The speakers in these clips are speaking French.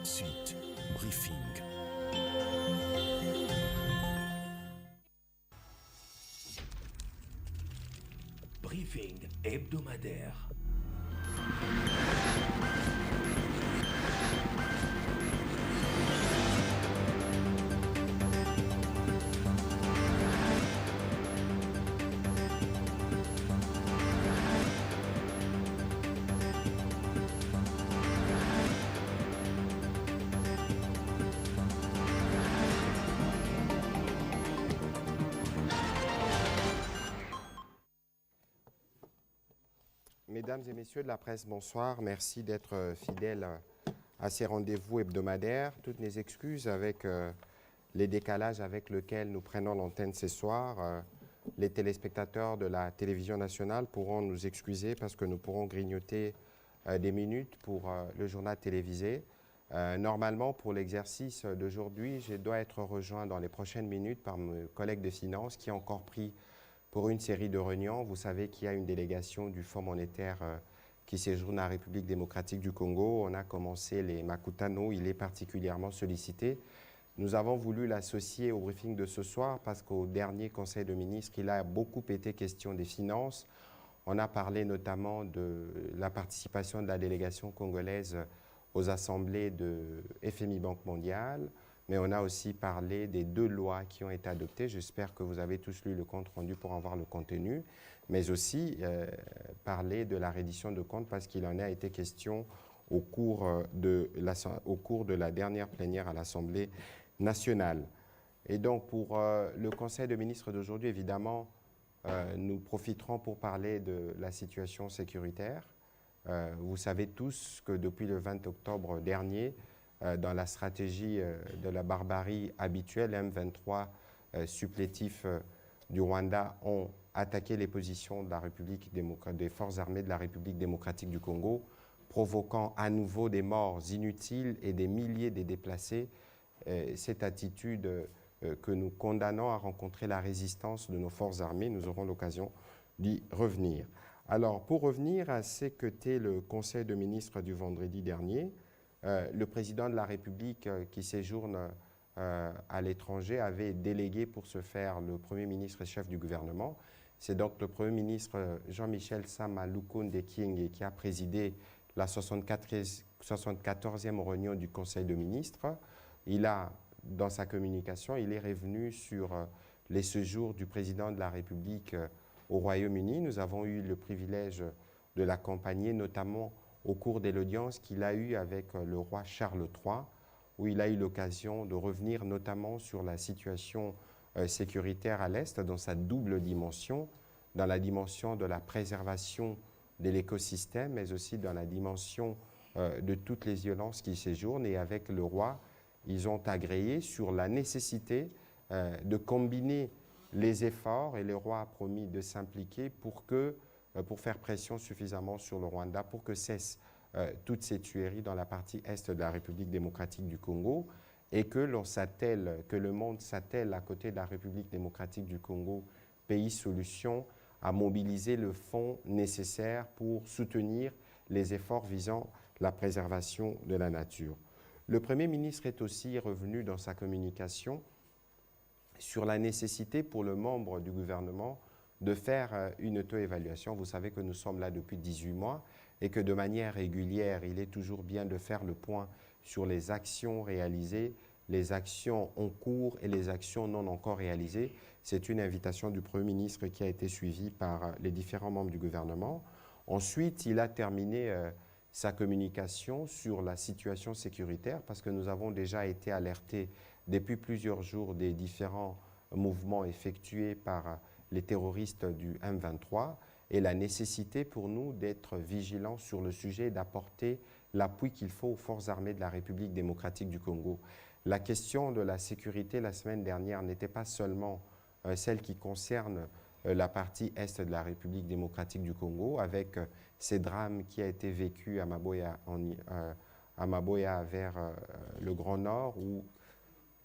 Suite Briefing. Briefing hebdomadaire. Mesdames et messieurs de la presse, bonsoir. Merci d'être fidèles à ces rendez-vous hebdomadaires. Toutes mes excuses avec les décalages avec lesquels nous prenons l'antenne ce soir. Les téléspectateurs de la télévision nationale pourront nous excuser parce que nous pourrons grignoter des minutes pour le journal télévisé. Normalement, pour l'exercice d'aujourd'hui, je dois être rejoint dans les prochaines minutes par mes collègues de finances qui ont encore pris pour une série de réunions. Vous savez qu'il y a une délégation du Fonds monétaire qui séjourne en République démocratique du Congo. On a commencé les Makutano, il est particulièrement sollicité. Nous avons voulu l'associer au briefing de ce soir parce qu'au dernier Conseil de ministres, il a beaucoup été question des finances. On a parlé notamment de la participation de la délégation congolaise aux assemblées de FMI Banque mondiale, mais on a aussi parlé des 2 lois qui ont été adoptées. J'espère que vous avez tous lu le compte rendu pour en voir le contenu, mais aussi parler de la reddition de comptes parce qu'il en a été question au cours de la dernière plénière à l'Assemblée nationale. Et donc pour le Conseil de ministres d'aujourd'hui, évidemment, nous profiterons pour parler de la situation sécuritaire. Vous savez tous que depuis le 20 octobre dernier, dans la stratégie de la barbarie habituelle, M23 supplétifs du Rwanda ont attaqué les positions de la République des forces armées de la République démocratique du Congo, provoquant à nouveau des morts inutiles et des milliers de déplacés. Cette attitude que nous condamnons a rencontré la résistance de nos forces armées. Nous aurons l'occasion d'y revenir. Alors, pour revenir à ce qu'était le Conseil de ministres du vendredi dernier, le président de la République qui séjourne à l'étranger avait délégué pour ce faire le Premier ministre et chef du gouvernement. C'est donc le Premier ministre Jean-Michel Sama Lukonde Kyenge qui a présidé la 74e réunion du Conseil de ministres. Il a, dans sa communication, il est revenu sur les séjours du président de la République au Royaume-Uni. Nous avons eu le privilège de l'accompagner, notamment au cours de l'audience qu'il a eue avec le roi Charles III, où il a eu l'occasion de revenir notamment sur la situation sécuritaire à l'Est dans sa double dimension, dans la dimension de la préservation de l'écosystème, mais aussi dans la dimension de toutes les violences qui séjournent. Et avec le roi, ils ont agréé sur la nécessité de combiner les efforts, et le roi a promis de s'impliquer pour faire pression suffisamment sur le Rwanda pour que cessent toutes ces tueries dans la partie est de la République démocratique du Congo et que le monde s'attelle à côté de la République démocratique du Congo, pays solution, à mobiliser le fonds nécessaire pour soutenir les efforts visant la préservation de la nature. Le Premier ministre est aussi revenu dans sa communication sur la nécessité pour le membre du gouvernement de faire une auto-évaluation. Vous savez que nous sommes là depuis 18 mois et que de manière régulière, il est toujours bien de faire le point sur les actions réalisées, les actions en cours et les actions non encore réalisées. C'est une invitation du Premier ministre qui a été suivie par les différents membres du gouvernement. Ensuite, il a terminé sa communication sur la situation sécuritaire parce que nous avons déjà été alertés depuis plusieurs jours des différents mouvements effectués par les terroristes du M23 et la nécessité pour nous d'être vigilants sur le sujet et d'apporter l'appui qu'il faut aux forces armées de la République démocratique du Congo. La question de la sécurité la semaine dernière n'était pas seulement celle qui concerne la partie est de la République démocratique du Congo avec ces drames qui a été vécu à Maboya vers le Grand Nord où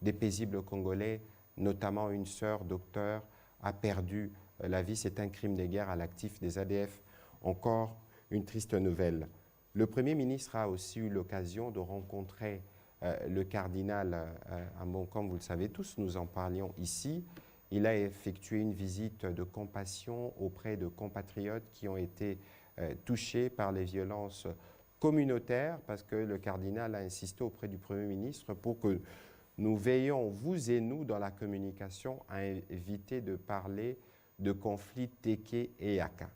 des paisibles Congolais, notamment une sœur docteur, a perdu la vie. C'est un crime de guerre à l'actif des ADF. Encore une triste nouvelle. Le Premier ministre a aussi eu l'occasion de rencontrer le cardinal Ambon, comme vous le savez tous, nous en parlions ici. Il a effectué une visite de compassion auprès de compatriotes qui ont été touchés par les violences communautaires, parce que le cardinal a insisté auprès du Premier ministre pour que nous veillons, vous et nous, dans la communication, à éviter de parler de conflits Téké et Yaka.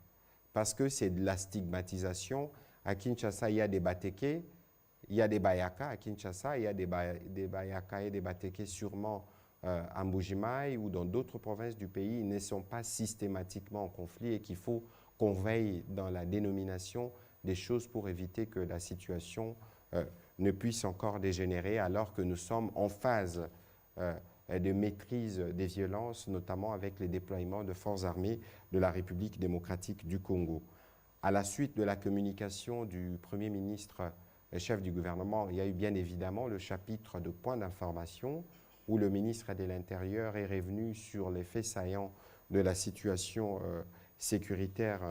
Parce que c'est de la stigmatisation. À Kinshasa, il y a des Batéké, il y a des Bayaka. À Kinshasa, il y a des Bayaka et des Batéké sûrement à Mbujimaï ou dans d'autres provinces du pays. Ils ne sont pas systématiquement en conflit et qu'il faut qu'on veille dans la dénomination des choses pour éviter que la situation ne puisse encore dégénérer alors que nous sommes en phase de maîtrise des violences, notamment avec les déploiements de forces armées de la République démocratique du Congo. À la suite de la communication du Premier ministre et chef du gouvernement, il y a eu bien évidemment le chapitre de points d'information où le ministre de l'Intérieur est revenu sur les faits saillants de la situation sécuritaire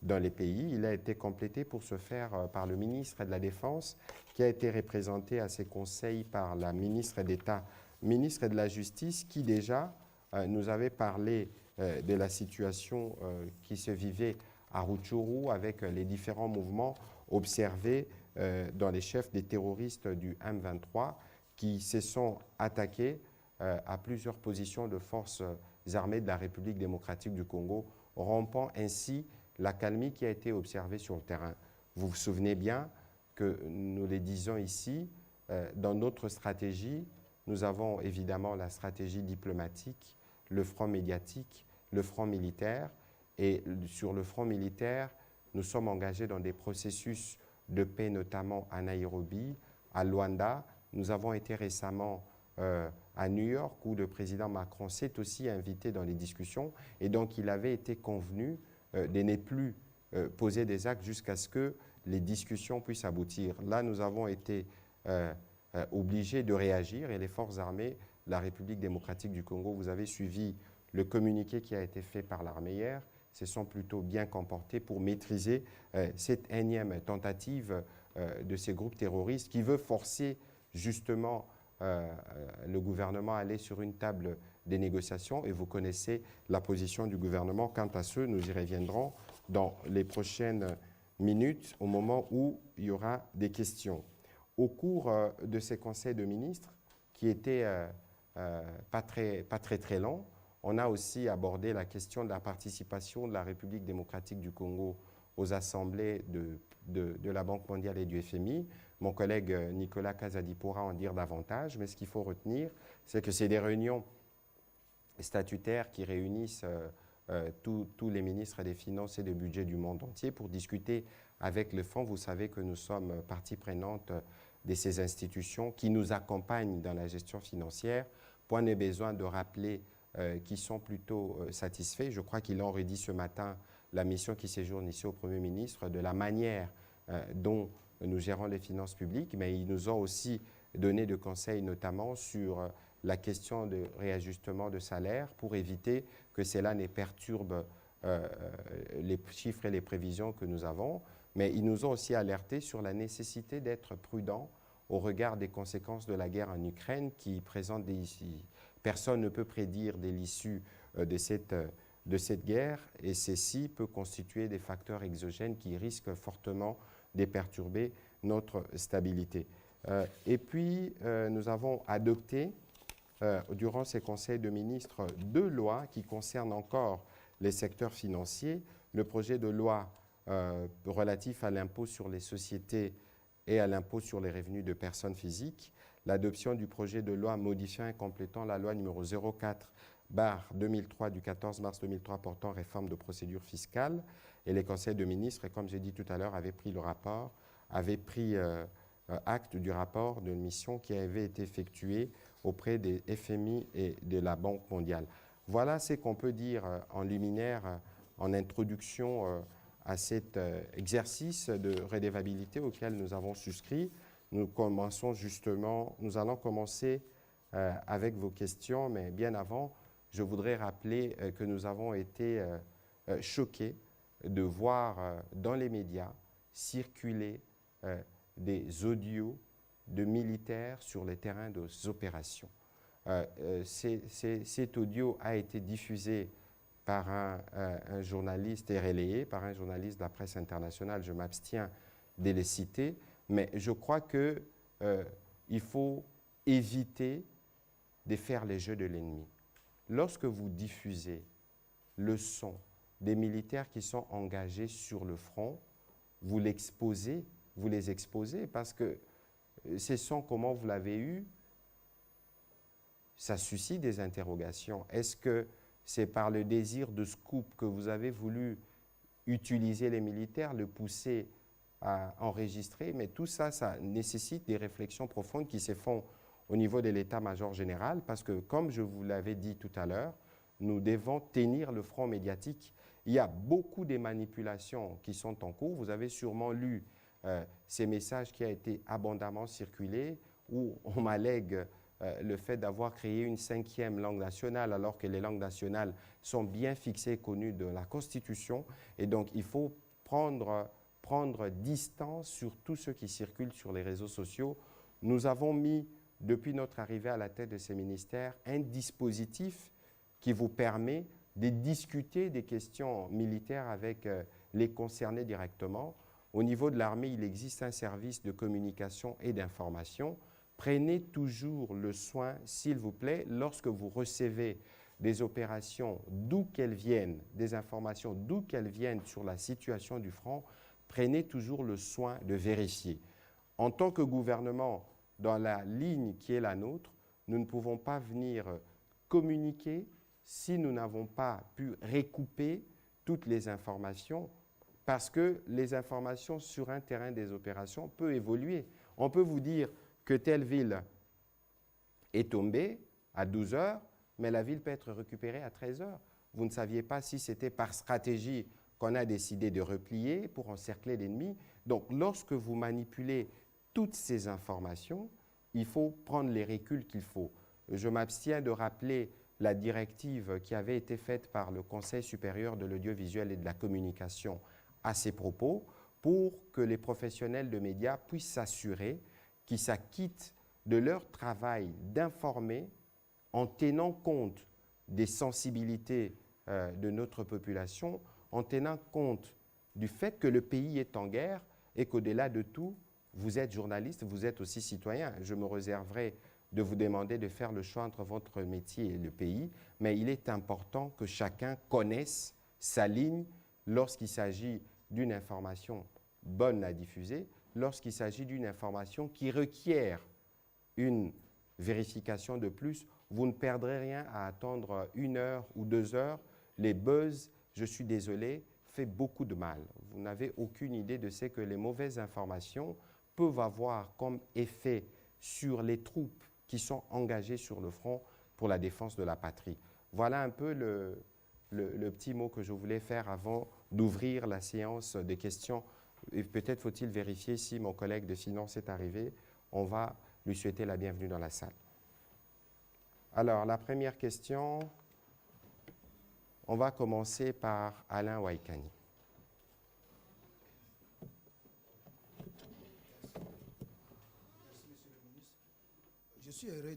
dans les pays. Il a été complété pour ce faire par le ministre de la Défense, qui a été représenté à ses conseils par la ministre d'État, ministre de la Justice, qui déjà nous avait parlé de la situation qui se vivait à Rutshuru avec les différents mouvements observés dans les chefs des terroristes du M23 qui se sont attaqués à plusieurs positions de forces armées de la République démocratique du Congo, rompant ainsi l'accalmie qui a été observée sur le terrain. Vous vous souvenez bien que nous les disons ici, dans notre stratégie, nous avons évidemment la stratégie diplomatique, le front médiatique, le front militaire. Et sur le front militaire, nous sommes engagés dans des processus de paix, notamment à Nairobi, à Luanda. Nous avons été récemment à New York, où le président Macron s'est aussi invité dans les discussions. Et donc, il avait été convenu de ne plus poser des actes jusqu'à ce que les discussions puissent aboutir. Là, nous avons été obligés de réagir et les forces armées de la République démocratique du Congo, vous avez suivi le communiqué qui a été fait par l'armée hier, se sont plutôt bien comportés pour maîtriser cette énième tentative de ces groupes terroristes qui veut forcer justement le gouvernement à aller sur une table des négociations. Et vous connaissez la position du gouvernement. Quant à ceux, nous y reviendrons dans les prochaines minutes au moment où il y aura des questions. Au cours de ces conseils de ministres, qui étaient pas très longs, on a aussi abordé la question de la participation de la République démocratique du Congo aux assemblées de la Banque mondiale et du FMI. Mon collègue Nicolas Kazadi pourra en dire davantage, mais ce qu'il faut retenir, c'est que c'est des réunions statutaires qui réunissent tous les ministres des Finances et des Budgets du monde entier pour discuter avec le Fonds. Vous savez que nous sommes partie prenante de ces institutions qui nous accompagnent dans la gestion financière. Point n'est besoin de rappeler qui sont plutôt satisfaits. Je crois qu'ils l'ont redit ce matin, la mission qui séjourne ici au Premier ministre, de la manière dont nous gérons les finances publiques, mais ils nous ont aussi donné des conseils, notamment sur la question de réajustement de salaire pour éviter que cela ne perturbe les chiffres et les prévisions que nous avons. Mais ils nous ont aussi alertés sur la nécessité d'être prudents au regard des conséquences de la guerre en Ukraine qui présente des issues. Personne ne peut prédire de l'issue de cette guerre et ceci peut constituer des facteurs exogènes qui risquent fortement de perturber notre stabilité. Et puis, nous avons adopté, durant ces conseils de ministres, 2 lois qui concernent encore les secteurs financiers. Le projet de loi relatif à l'impôt sur les sociétés et à l'impôt sur les revenus de personnes physiques, l'adoption du projet de loi modifiant et complétant la loi numéro 04/2003 du 14 mars 2003 portant réforme de procédure fiscale. Et les conseils de ministres, comme j'ai dit tout à l'heure, avaient pris acte du rapport de mission qui avait été effectué auprès des FMI et de la Banque mondiale. Voilà ce qu'on peut dire en liminaire, en introduction à cet exercice de redevabilité auquel nous avons souscrit. Nous allons commencer avec vos questions, mais bien avant, je voudrais rappeler que nous avons été choqués de voir dans les médias circuler des audios de militaires sur les terrains des opérations. Cet audio a été diffusé par un journaliste et relayé par un journaliste de la presse internationale. Je m'abstiens de les citer, mais je crois qu'il faut éviter de faire les jeux de l'ennemi. Lorsque vous diffusez le son des militaires qui sont engagés sur le front, vous les exposez parce que ces sons, comment vous l'avez eu, ça suscite des interrogations. Est-ce que c'est par le désir de scoop que vous avez voulu utiliser les militaires, le pousser à enregistrer? Mais tout ça, ça nécessite des réflexions profondes qui se font au niveau de l'état-major général, parce que, comme je vous l'avais dit tout à l'heure, nous devons tenir le front médiatique. Il y a beaucoup de manipulations qui sont en cours. Vous avez sûrement lu ces messages qui ont été abondamment circulés, où on m'allègue le fait d'avoir créé une 5e langue nationale, alors que les langues nationales sont bien fixées et connues de la Constitution. Et donc, il faut prendre distance sur tout ce qui circule sur les réseaux sociaux. Nous avons mis, depuis notre arrivée à la tête de ces ministères, un dispositif qui vous permet de discuter des questions militaires avec les concernés directement. Au niveau de l'armée, il existe un service de communication et d'information. Prenez toujours le soin, s'il vous plaît, lorsque vous recevez des opérations, d'où qu'elles viennent, des informations, d'où qu'elles viennent sur la situation du front, prenez toujours le soin de vérifier. En tant que gouvernement, dans la ligne qui est la nôtre, nous ne pouvons pas venir communiquer si nous n'avons pas pu recouper toutes les informations, parce que les informations sur un terrain des opérations peuvent évoluer. On peut vous dire que telle ville est tombée à 12 heures, mais la ville peut être récupérée à 13 heures. Vous ne saviez pas si c'était par stratégie qu'on a décidé de replier pour encercler l'ennemi. Donc, lorsque vous manipulez toutes ces informations, il faut prendre les reculs qu'il faut. Je m'abstiens de rappeler la directive qui avait été faite par le Conseil supérieur de l'audiovisuel et de la communication à ces propos, pour que les professionnels de médias puissent s'assurer qu'ils s'acquittent de leur travail d'informer en tenant compte des sensibilités de notre population, en tenant compte du fait que le pays est en guerre et qu'au-delà de tout, vous êtes journaliste, vous êtes aussi citoyen. Je me réserverai de vous demander de faire le choix entre votre métier et le pays, mais il est important que chacun connaisse sa ligne lorsqu'il s'agit d'une information bonne à diffuser, lorsqu'il s'agit d'une information qui requiert une vérification de plus. Vous ne perdrez rien à attendre 1 heure ou 2 heures. Les buzz, je suis désolé, fait beaucoup de mal. Vous n'avez aucune idée de ce que les mauvaises informations peuvent avoir comme effet sur les troupes qui sont engagées sur le front pour la défense de la patrie. Voilà un peu le petit mot que je voulais faire avant d'ouvrir la séance des questions. Et peut-être faut-il vérifier si mon collègue de finance est arrivé. On va lui souhaiter la bienvenue dans la salle. Alors, la première question, on va commencer par Alain Waikani. Je suis heureux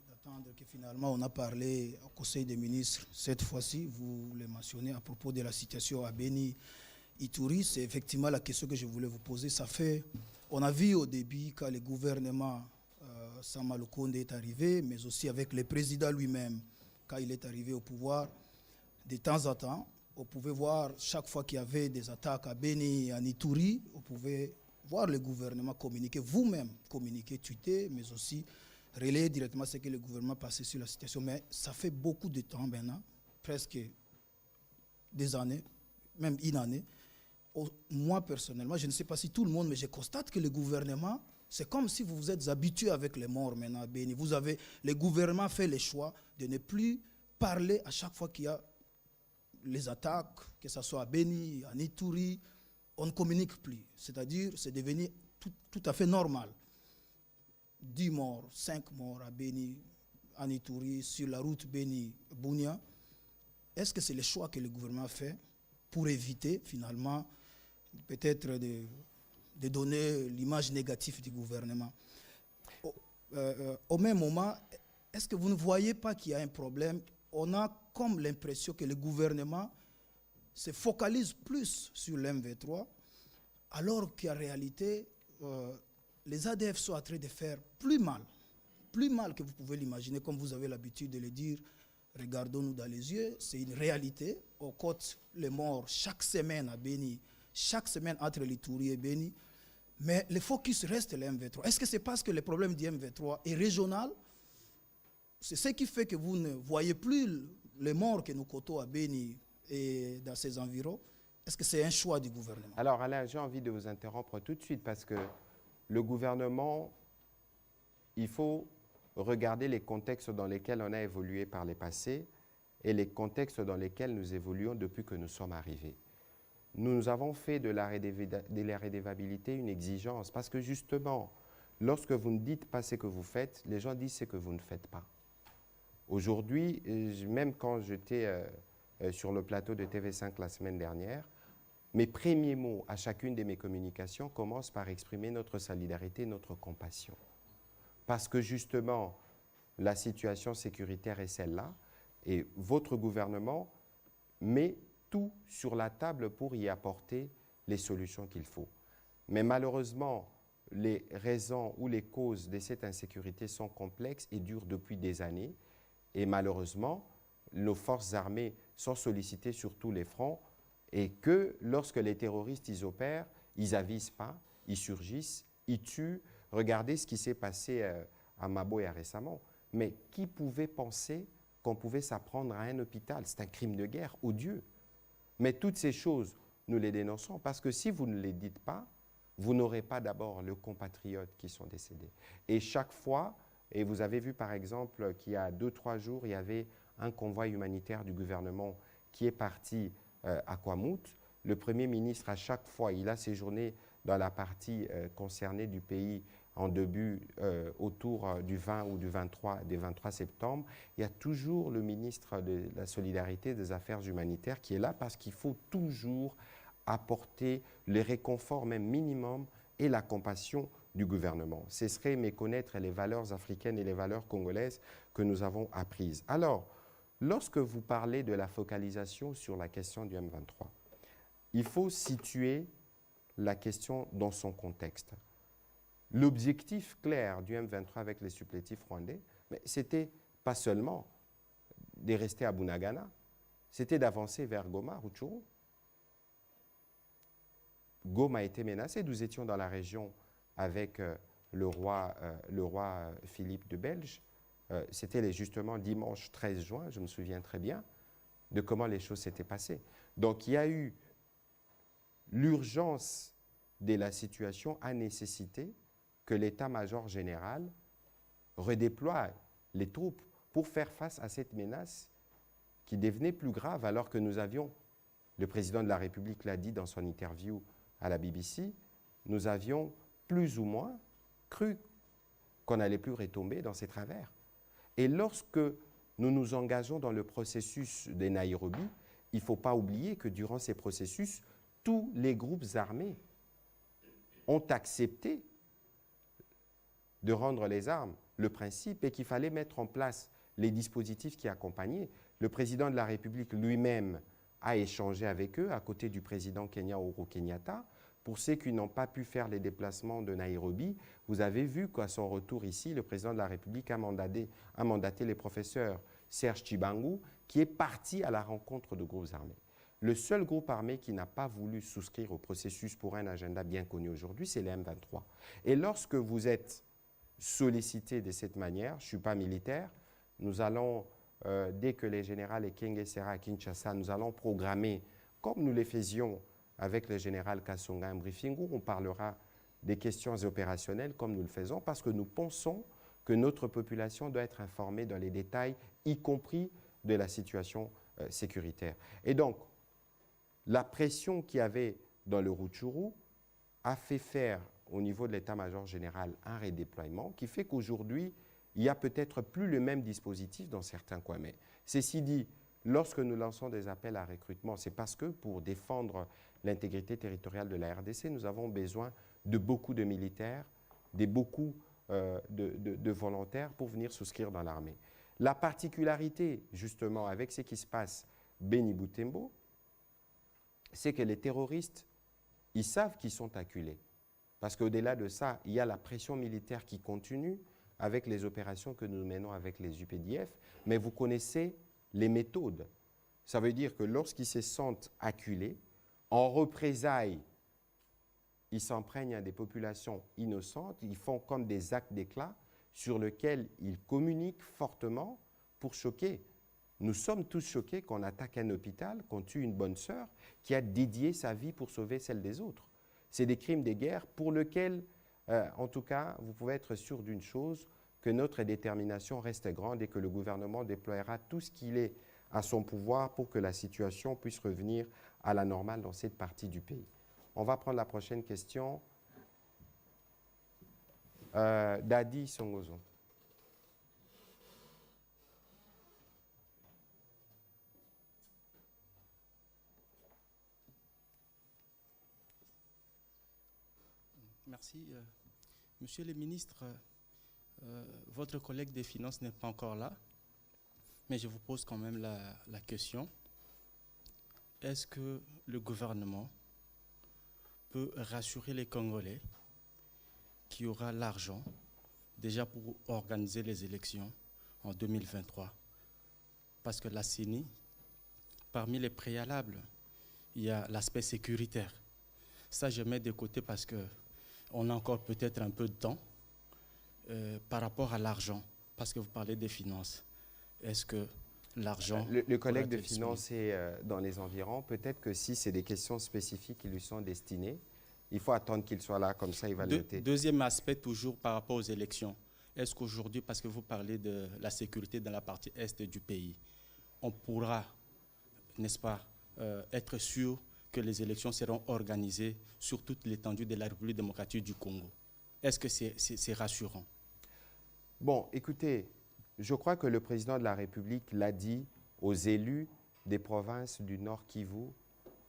d'attendre que finalement on a parlé au Conseil des ministres. Cette fois-ci, vous le mentionnez à propos de la situation à Béni Ituri. C'est effectivement la question que je voulais vous poser. On a vu au début quand le gouvernement Sama Lukonde est arrivé, mais aussi avec le président lui-même, quand il est arrivé au pouvoir, de temps en temps, on pouvait voir chaque fois qu'il y avait des attaques à Béni et à Ituri, on pouvait voir le gouvernement communiquer, vous-même communiquer, tweeter, mais aussi relayer directement ce que le gouvernement passait sur la situation. Mais ça fait beaucoup de temps maintenant, presque des années, même une année. Moi, personnellement, je ne sais pas si tout le monde, mais je constate que le gouvernement, c'est comme si vous vous êtes habitué avec les morts maintenant à Béni. Le gouvernement fait le choix de ne plus parler à chaque fois qu'il y a les attaques, que ce soit à Béni, à Ituri. On ne communique plus. C'est-à-dire, c'est devenu tout à fait normal. 10 morts, 5 morts à Béni, à Ituri, sur la route Béni-Bunia. Est-ce que c'est le choix que le gouvernement fait pour éviter, finalement, peut-être de donner l'image négative du gouvernement? au même moment, est-ce que vous ne voyez pas qu'il y a un problème? On a comme l'impression que le gouvernement se focalise plus sur l'M23, alors qu'en réalité, les ADF sont en train de faire plus mal que vous pouvez l'imaginer, comme vous avez l'habitude de le dire. Regardons-nous dans les yeux, c'est une réalité. On compte les morts chaque semaine à Béni, chaque semaine entre l'Ituri et Béni. Mais le focus reste le M23. Est-ce que c'est parce que le problème du M23 est régional? C'est ce qui fait que vous ne voyez plus les morts que nous comptons à Béni et dans ses environs. Est-ce que c'est un choix du gouvernement? Alors Alain, j'ai envie de vous interrompre tout de suite parce que le gouvernement, il faut regarder les contextes dans lesquels on a évolué par les passés et les contextes dans lesquels nous évoluons depuis que nous sommes arrivés. Nous avons fait de la redevabilité une exigence parce que justement, lorsque vous ne dites pas ce que vous faites, les gens disent ce que vous ne faites pas. Aujourd'hui, même quand j'étais sur le plateau de TV5 la semaine dernière, mes premiers mots à chacune de mes communications commencent par exprimer notre solidarité, notre compassion. Parce que justement, la situation sécuritaire est celle-là et votre gouvernement met tout sur la table pour y apporter les solutions qu'il faut. Mais malheureusement, les raisons ou les causes de cette insécurité sont complexes et durent depuis des années. Et malheureusement, nos forces armées sont sollicitées sur tous les fronts et que lorsque les terroristes ils opèrent, ils n'avisent pas, ils surgissent, ils tuent. Regardez ce qui s'est passé à Maboya récemment. Mais qui pouvait penser qu'on pouvait s'apprendre à un hôpital? C'est un crime de guerre odieux. Mais toutes ces choses, nous les dénonçons parce que si vous ne les dites pas, vous n'aurez pas d'abord les compatriotes qui sont décédés. Et chaque fois, et vous avez vu par exemple qu'il y a 2-3 jours, il y avait un convoi humanitaire du gouvernement qui est parti à Kwamouth. Le Premier ministre, à chaque fois, il a séjourné dans la partie concernée du pays en début, autour du 20 ou du 23 septembre. Il y a toujours le ministre de la Solidarité et des Affaires humanitaires qui est là parce qu'il faut toujours apporter le réconfort même minimum et la compassion du gouvernement. Ce serait méconnaître les valeurs africaines et les valeurs congolaises que nous avons apprises. Alors, lorsque vous parlez de la focalisation sur la question du M23, il faut situer la question dans son contexte. L'objectif clair du M23 avec les supplétifs rwandais, c'était pas seulement de rester à Bunagana, c'était d'avancer vers Goma, Rutshuru. Goma a été menacé, nous étions dans la région avec le roi Philippe de Belge. C'était justement dimanche 13 juin, je me souviens très bien de comment les choses s'étaient passées. Donc il y a eu l'urgence de la situation a nécessité que l'état-major général redéploie les troupes pour faire face à cette menace qui devenait plus grave alors que nous avions, le président de la République l'a dit dans son interview à la BBC, nous avions plus ou moins cru qu'on n'allait plus retomber dans ces travers. Et lorsque nous nous engageons dans le processus de Nairobi, il ne faut pas oublier que durant ces processus, tous les groupes armés ont accepté de rendre les armes le principe et qu'il fallait mettre en place les dispositifs qui accompagnaient. Le président de la République lui-même a échangé avec eux à côté du président Kenya Uhuru Kenyatta. Pour ceux qui n'ont pas pu faire les déplacements de Nairobi, vous avez vu qu'à son retour ici, le président de la République a mandaté les professeurs Serge Chibangu, qui est parti à la rencontre de groupes armés. Le seul groupe armé qui n'a pas voulu souscrire au processus pour un agenda bien connu aujourd'hui, c'est les M23. Et lorsque vous êtes sollicité de cette manière, je ne suis pas militaire, nous allons, dès que les généraux Ekenge sera à Kinshasa, nous allons programmer, comme nous le faisions avec le général Kassonga, un briefing où on parlera des questions opérationnelles comme nous le faisons, parce que nous pensons que notre population doit être informée dans les détails, y compris de la situation sécuritaire. Et donc, la pression qu'il y avait dans le Rutshuru a fait faire au niveau de l'état-major général un redéploiement qui fait qu'aujourd'hui, il n'y a peut-être plus le même dispositif dans certains coins. Mais ceci dit, lorsque nous lançons des appels à recrutement, c'est parce que pour défendre l'intégrité territoriale de la RDC, nous avons besoin de beaucoup de militaires, de beaucoup de volontaires pour venir souscrire dans l'armée. La particularité, justement, avec ce qui se passe Béni Boutembo, c'est que les terroristes, ils savent qu'ils sont acculés. Parce qu'au-delà de ça, il y a la pression militaire qui continue avec les opérations que nous menons avec les UPDF, mais vous connaissez les méthodes. Ça veut dire que lorsqu'ils se sentent acculés, en représailles, ils s'emprègnent à des populations innocentes, ils font comme des actes d'éclat sur lesquels ils communiquent fortement pour choquer. Nous sommes tous choqués qu'on attaque un hôpital, qu'on tue une bonne sœur qui a dédié sa vie pour sauver celle des autres. C'est des crimes de guerre pour lesquels, en tout cas, vous pouvez être sûr d'une chose, que notre détermination reste grande et que le gouvernement déploiera tout ce qu'il est à son pouvoir pour que la situation puisse revenir à la normale dans cette partie du pays. On va prendre la prochaine question. Dadi Songozo. Merci. Monsieur le ministre, votre collègue des Finances n'est pas encore là, mais je vous pose quand même la question. Est-ce que le gouvernement peut rassurer les Congolais qu'il y aura l'argent déjà pour organiser les élections en 2023? Parce que la CENI, parmi les préalables, il y a l'aspect sécuritaire. Ça, je mets de côté parce qu'on a encore peut-être un peu de temps par rapport à l'argent, parce que vous parlez des finances. Est-ce que l'argent... Le collègue de finances est dans les environs. Peut-être que si c'est des questions spécifiques qui lui sont destinées, il faut attendre qu'il soit là, comme ça il va le noter. Deuxième aspect, toujours par rapport aux élections. Est-ce qu'aujourd'hui, parce que vous parlez de la sécurité dans la partie est du pays, on pourra, n'est-ce pas, être sûr que les élections seront organisées sur toute l'étendue de la République démocratique du Congo? Est-ce que c'est rassurant? Bon, écoutez, je crois que le président de la République l'a dit aux élus des provinces du Nord Kivu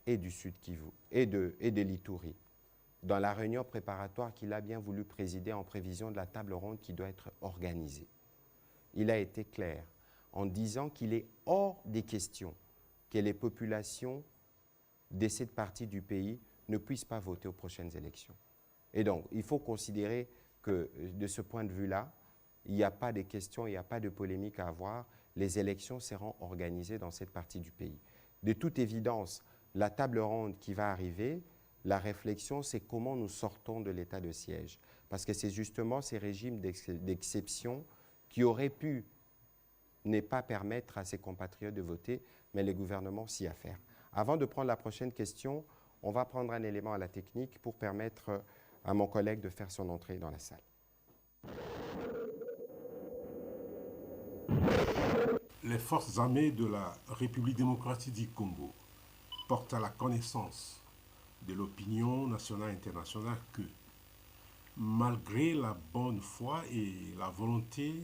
et du Sud Kivu et de l'Ituri, dans la réunion préparatoire qu'il a bien voulu présider en prévision de la table ronde qui doit être organisée. Il a été clair en disant qu'il est hors des questions que les populations de cette partie du pays ne puissent pas voter aux prochaines élections. Et donc, il faut considérer que de ce point de vue-là, il n'y a pas de questions, il n'y a pas de polémique à avoir. Les élections seront organisées dans cette partie du pays. De toute évidence, la table ronde qui va arriver, la réflexion, c'est comment nous sortons de l'état de siège. Parce que c'est justement ces régimes d'exception qui auraient pu ne pas permettre à ses compatriotes de voter, mais les gouvernements s'y affairent. Avant de prendre la prochaine question, on va prendre un élément à la technique pour permettre à mon collègue de faire son entrée dans la salle. Les forces armées de la République démocratique du Congo portent à la connaissance de l'opinion nationale et internationale que, malgré la bonne foi et la volonté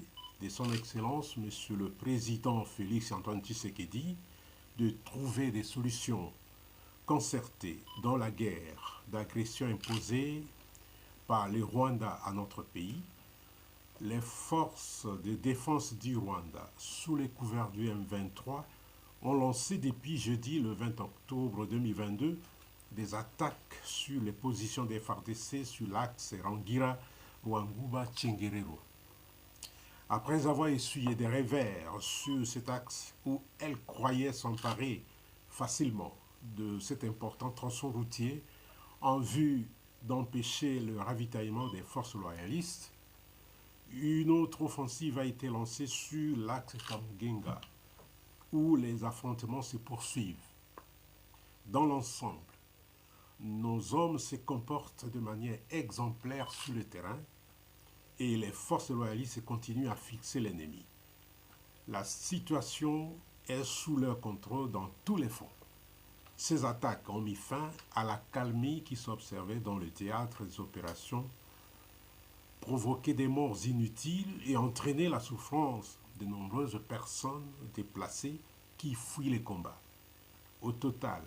de son Excellence, Monsieur le Président Félix Antoine Tshisekedi, de trouver des solutions concertées dans la guerre d'agression imposée par le Rwanda à notre pays, les forces de défense du Rwanda, sous les couverts du M23, ont lancé depuis jeudi le 20 octobre 2022 des attaques sur les positions des FARDC sur l'axe Rangira-Rwanguba-Tchengerero. Après avoir essuyé des revers sur cet axe où elles croyaient s'emparer facilement de cet important tronçon routier en vue d'empêcher le ravitaillement des forces loyalistes, une autre offensive a été lancée sur l'axe Kamgenga, où les affrontements se poursuivent. Dans l'ensemble, nos hommes se comportent de manière exemplaire sur le terrain et les forces loyalistes continuent à fixer l'ennemi. La situation est sous leur contrôle dans tous les fronts. Ces attaques ont mis fin à la calmie qui s'observait dans le théâtre des opérations, provoqué des morts inutiles et entraîné la souffrance de nombreuses personnes déplacées qui fuient les combats. Au total,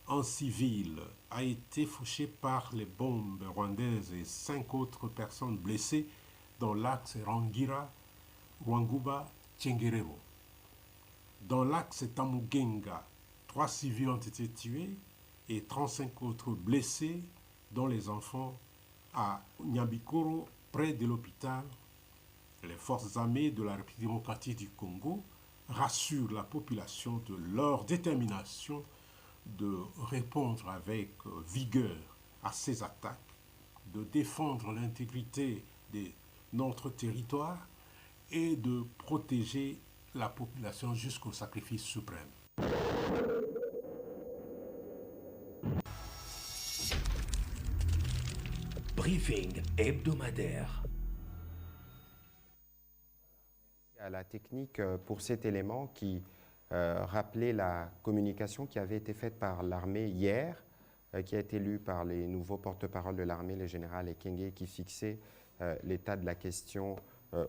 un civil a été fauché par les bombes rwandaises et 5 autres personnes blessées dans l'axe Rangira, Rwanguba, Tchengerero. Dans l'axe Tamugenga, 3 civils ont été tués et 35 autres blessés, dont les enfants à Nyabikoro, près de l'hôpital. Les forces armées de la République démocratique du Congo rassurent la population de leur détermination de répondre avec vigueur à ces attaques, de défendre l'intégrité de notre territoire et de protéger la population jusqu'au sacrifice suprême. Briefing hebdomadaire. À la technique pour cet élément qui rappelait la communication qui avait été faite par l'armée hier, qui a été lue par les nouveaux porte-parole de l'armée, le général Ekenge, qui fixait l'état de la question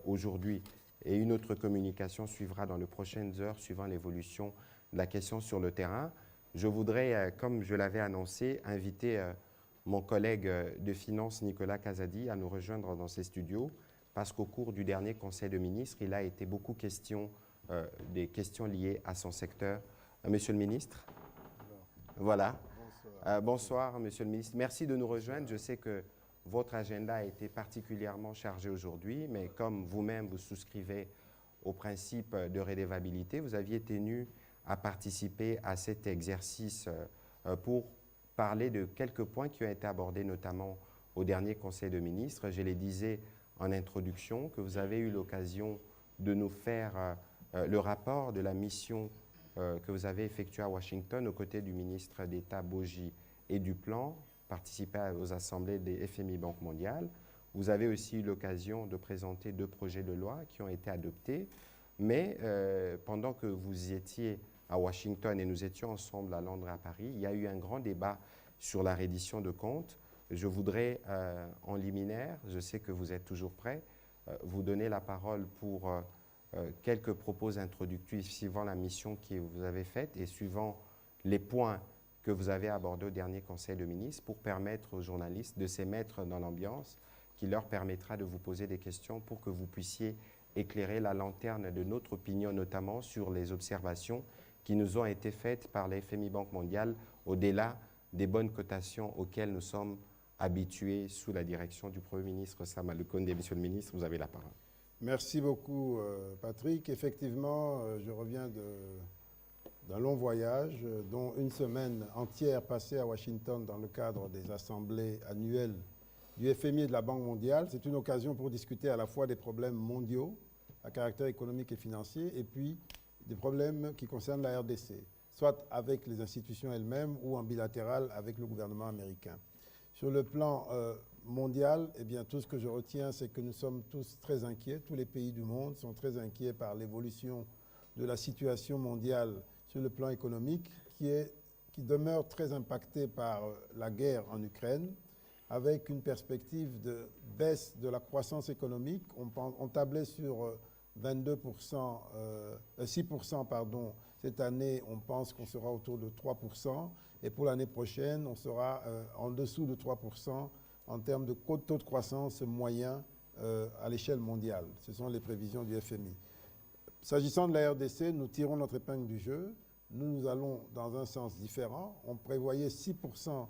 aujourd'hui. Et une autre communication suivra dans les prochaines heures, suivant l'évolution de la question sur le terrain. Je voudrais, comme je l'avais annoncé, inviter mon collègue de finances, Nicolas Kazadi, à nous rejoindre dans ces studios, parce qu'au cours du dernier Conseil de ministres, il a été beaucoup question des questions liées à son secteur. Monsieur le ministre. Voilà. Bonsoir, monsieur le ministre. Merci de nous rejoindre. Je sais que votre agenda a été particulièrement chargé aujourd'hui, mais comme vous-même vous souscrivez au principe de redevabilité, vous aviez tenu à participer à cet exercice pour parler de quelques points qui ont été abordés notamment au dernier Conseil de ministres. Je les disais en introduction que vous avez eu l'occasion de nous faire le rapport de la mission que vous avez effectuée à Washington aux côtés du ministre d'État Boji et du Plan, participer aux assemblées des FMI Banque mondiale. Vous avez aussi eu l'occasion de présenter 2 projets de loi qui ont été adoptés, mais pendant que vous étiez à Washington et nous étions ensemble à Londres et à Paris, il y a eu un grand débat sur la reddition de comptes. Je voudrais, en liminaire, je sais que vous êtes toujours prêt, vous donner la parole pour quelques propos introductifs suivant la mission que vous avez faite et suivant les points que vous avez abordés au dernier Conseil de ministres pour permettre aux journalistes de se mettre dans l'ambiance qui leur permettra de vous poser des questions pour que vous puissiez éclairer la lanterne de notre opinion, notamment sur les observations qui nous ont été faites par la FMI Banque mondiale au-delà des bonnes cotations auxquelles nous sommes habitués sous la direction du Premier ministre Sama Lukonde. Monsieur le ministre, vous avez la parole. Merci beaucoup, Patrick. Effectivement, je reviens d'un long voyage, dont une semaine entière passée à Washington dans le cadre des assemblées annuelles du FMI et de la Banque mondiale. C'est une occasion pour discuter à la fois des problèmes mondiaux à caractère économique et financier et puis des problèmes qui concernent la RDC, soit avec les institutions elles-mêmes ou en bilatéral avec le gouvernement américain. Sur le plan mondial, eh bien, tout ce que je retiens, c'est que nous sommes tous très inquiets. Tous les pays du monde sont très inquiets par l'évolution de la situation mondiale sur le plan économique qui demeure très impactée par la guerre en Ukraine, avec une perspective de baisse de la croissance économique. On tablait sur 6% cette année, on pense qu'on sera autour de 3%. Et pour l'année prochaine, on sera en dessous de 3% en termes de taux de croissance moyen à l'échelle mondiale. Ce sont les prévisions du FMI. S'agissant de la RDC, nous tirons notre épingle du jeu. Nous allons dans un sens différent. On prévoyait 6%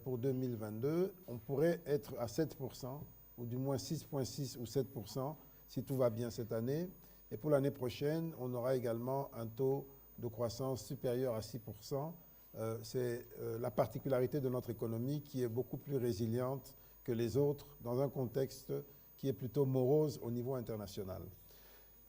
pour 2022. On pourrait être à 7%, ou du moins 6,6 ou 7%, si tout va bien cette année. Et pour l'année prochaine, on aura également un taux de croissance supérieur à 6%. C'est la particularité de notre économie qui est beaucoup plus résiliente que les autres dans un contexte qui est plutôt morose au niveau international.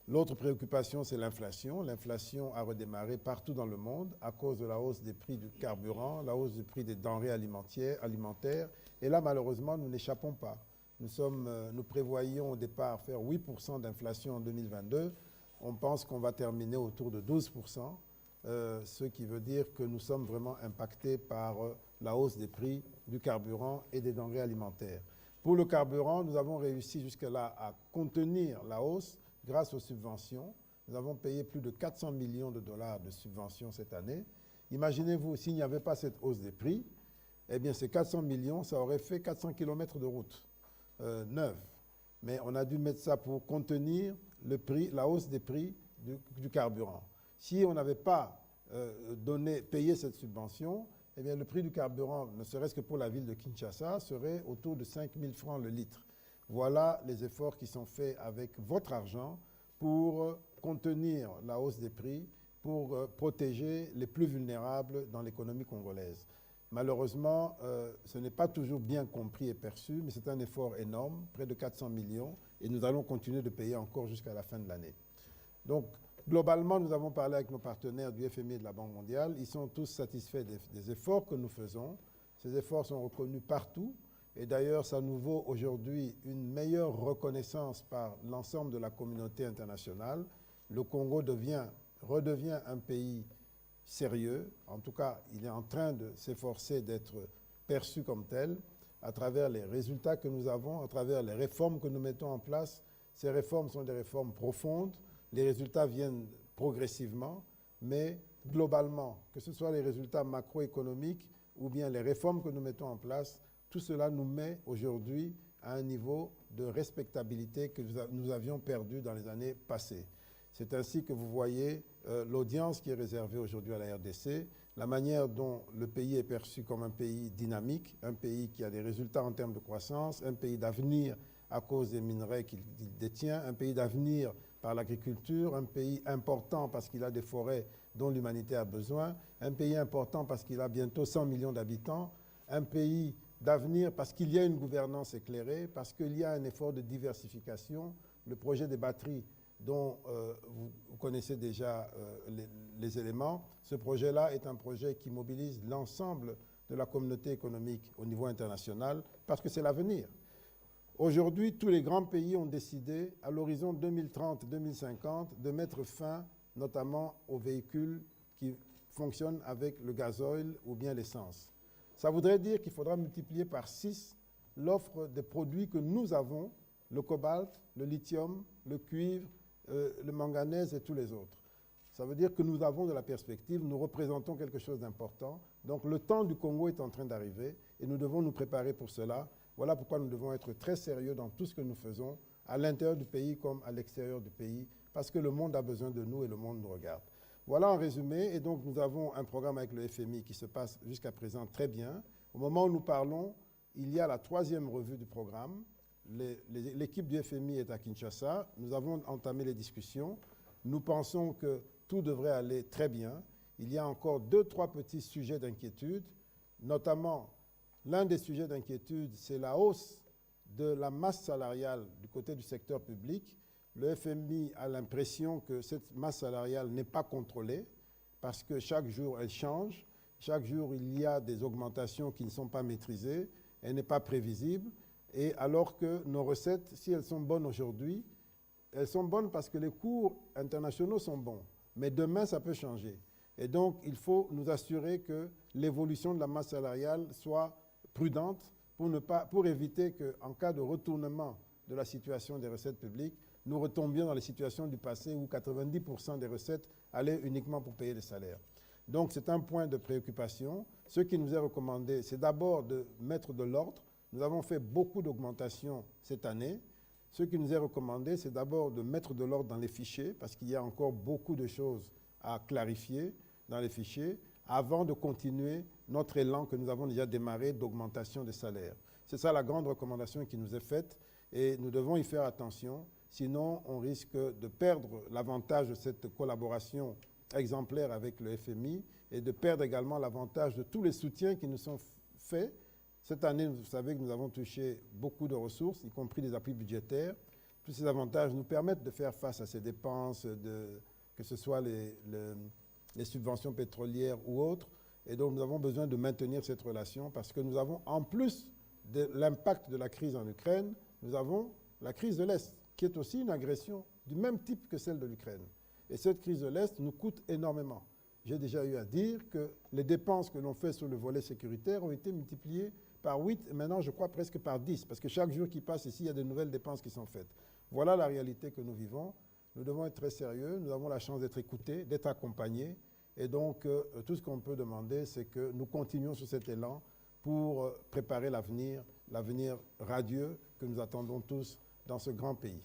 L'autre préoccupation, c'est l'inflation. L'inflation a redémarré partout dans le monde à cause de la hausse des prix du carburant, la hausse du prix des denrées alimentaires. Et là, malheureusement, nous n'échappons pas. Nous prévoyions au départ faire 8% d'inflation en 2022. On pense qu'on va terminer autour de 12%, ce qui veut dire que nous sommes vraiment impactés par la hausse des prix du carburant et des denrées alimentaires. Pour le carburant, nous avons réussi jusque-là à contenir la hausse grâce aux subventions. Nous avons payé plus de 400 millions de dollars de subventions cette année. Imaginez-vous, s'il n'y avait pas cette hausse des prix, eh bien ces 400 millions, ça aurait fait 400 km de route neuve. mais on a dû mettre ça pour contenir le prix, la hausse des prix du carburant. Si on n'avait pas payé cette subvention, eh bien, le prix du carburant, ne serait-ce que pour la ville de Kinshasa, serait autour de 5 000 francs le litre. Voilà les efforts qui sont faits avec votre argent pour contenir la hausse des prix, pour protéger les plus vulnérables dans l'économie congolaise. Malheureusement, ce n'est pas toujours bien compris et perçu, mais c'est un effort énorme, près de 400 millions, et nous allons continuer de payer encore jusqu'à la fin de l'année. Donc, globalement, nous avons parlé avec nos partenaires du FMI et de la Banque mondiale. Ils sont tous satisfaits des efforts que nous faisons. Ces efforts sont reconnus partout. Et d'ailleurs, ça nous vaut aujourd'hui une meilleure reconnaissance par l'ensemble de la communauté internationale. Le Congo redevient un pays sérieux. En tout cas, il est en train de s'efforcer d'être perçu comme tel à travers les résultats que nous avons, à travers les réformes que nous mettons en place. Ces réformes sont des réformes profondes. Les résultats viennent progressivement, mais globalement, que ce soit les résultats macroéconomiques ou bien les réformes que nous mettons en place, tout cela nous met aujourd'hui à un niveau de respectabilité que nous avions perdu dans les années passées. C'est ainsi que vous voyez l'audience qui est réservée aujourd'hui à la RDC, la manière dont le pays est perçu comme un pays dynamique, un pays qui a des résultats en termes de croissance, un pays d'avenir à cause des minerais qu'il détient, un pays d'avenir par l'agriculture, un pays important parce qu'il a des forêts dont l'humanité a besoin, un pays important parce qu'il a bientôt 100 millions d'habitants, un pays d'avenir parce qu'il y a une gouvernance éclairée, parce qu'il y a un effort de diversification. Le projet des batteries dont vous connaissez déjà les éléments, ce projet-là est un projet qui mobilise l'ensemble de la communauté économique au niveau international parce que c'est l'avenir. Aujourd'hui, tous les grands pays ont décidé, à l'horizon 2030-2050, de mettre fin notamment aux véhicules qui fonctionnent avec le gasoil ou bien l'essence. Ça voudrait dire qu'il faudra multiplier par 6 l'offre des produits que nous avons, le cobalt, le lithium, le cuivre, le manganèse et tous les autres. Ça veut dire que nous avons de la perspective, nous représentons quelque chose d'important. Donc le temps du Congo est en train d'arriver et nous devons nous préparer pour cela. Voilà pourquoi nous devons être très sérieux dans tout ce que nous faisons, à l'intérieur du pays comme à l'extérieur du pays, parce que le monde a besoin de nous et le monde nous regarde. Voilà en résumé, et donc nous avons un programme avec le FMI qui se passe jusqu'à présent très bien. Au moment où nous parlons, il y a la 3e revue du programme. L'équipe du FMI est à Kinshasa. Nous avons entamé les discussions. Nous pensons que tout devrait aller très bien. Il y a encore 2-3 petits sujets d'inquiétude, notamment l'un des sujets d'inquiétude, c'est la hausse de la masse salariale du côté du secteur public. Le FMI a l'impression que cette masse salariale n'est pas contrôlée parce que chaque jour, elle change. Chaque jour, il y a des augmentations qui ne sont pas maîtrisées. Elle n'est pas prévisible. Et alors que nos recettes, si elles sont bonnes aujourd'hui, elles sont bonnes parce que les cours internationaux sont bons. Mais demain, ça peut changer. Et donc, il faut nous assurer que l'évolution de la masse salariale soit prudente pour éviter qu'en cas de retournement de la situation des recettes publiques, nous retombions dans les situations du passé où 90% des recettes allaient uniquement pour payer les salaires. Donc c'est un point de préoccupation. Ce qui nous est recommandé, c'est d'abord de mettre de l'ordre. Nous avons fait beaucoup d'augmentations cette année. Ce qui nous est recommandé, c'est d'abord de mettre de l'ordre dans les fichiers, parce qu'il y a encore beaucoup de choses à clarifier dans les fichiers, avant de continuer notre élan que nous avons déjà démarré d'augmentation des salaires. C'est ça la grande recommandation qui nous est faite, et nous devons y faire attention. Sinon, on risque de perdre l'avantage de cette collaboration exemplaire avec le FMI et de perdre également l'avantage de tous les soutiens qui nous sont faits. Cette année, vous savez que nous avons touché beaucoup de ressources, y compris des appuis budgétaires. Tous ces avantages nous permettent de faire face à ces dépenses, que ce soit les subventions pétrolières ou autres. Et donc, nous avons besoin de maintenir cette relation parce que nous avons, en plus de l'impact de la crise en Ukraine, nous avons la crise de l'Est, qui est aussi une agression du même type que celle de l'Ukraine. Et cette crise de l'Est nous coûte énormément. J'ai déjà eu à dire que les dépenses que l'on fait sur le volet sécuritaire ont été multipliées par 8 et maintenant, je crois, presque par 10, parce que chaque jour qui passe ici, il y a de nouvelles dépenses qui sont faites. Voilà la réalité que nous vivons. Nous devons être très sérieux. Nous avons la chance d'être écoutés, d'être accompagnés. Et donc, tout ce qu'on peut demander, c'est que nous continuions sur cet élan pour préparer l'avenir radieux que nous attendons tous dans ce grand pays.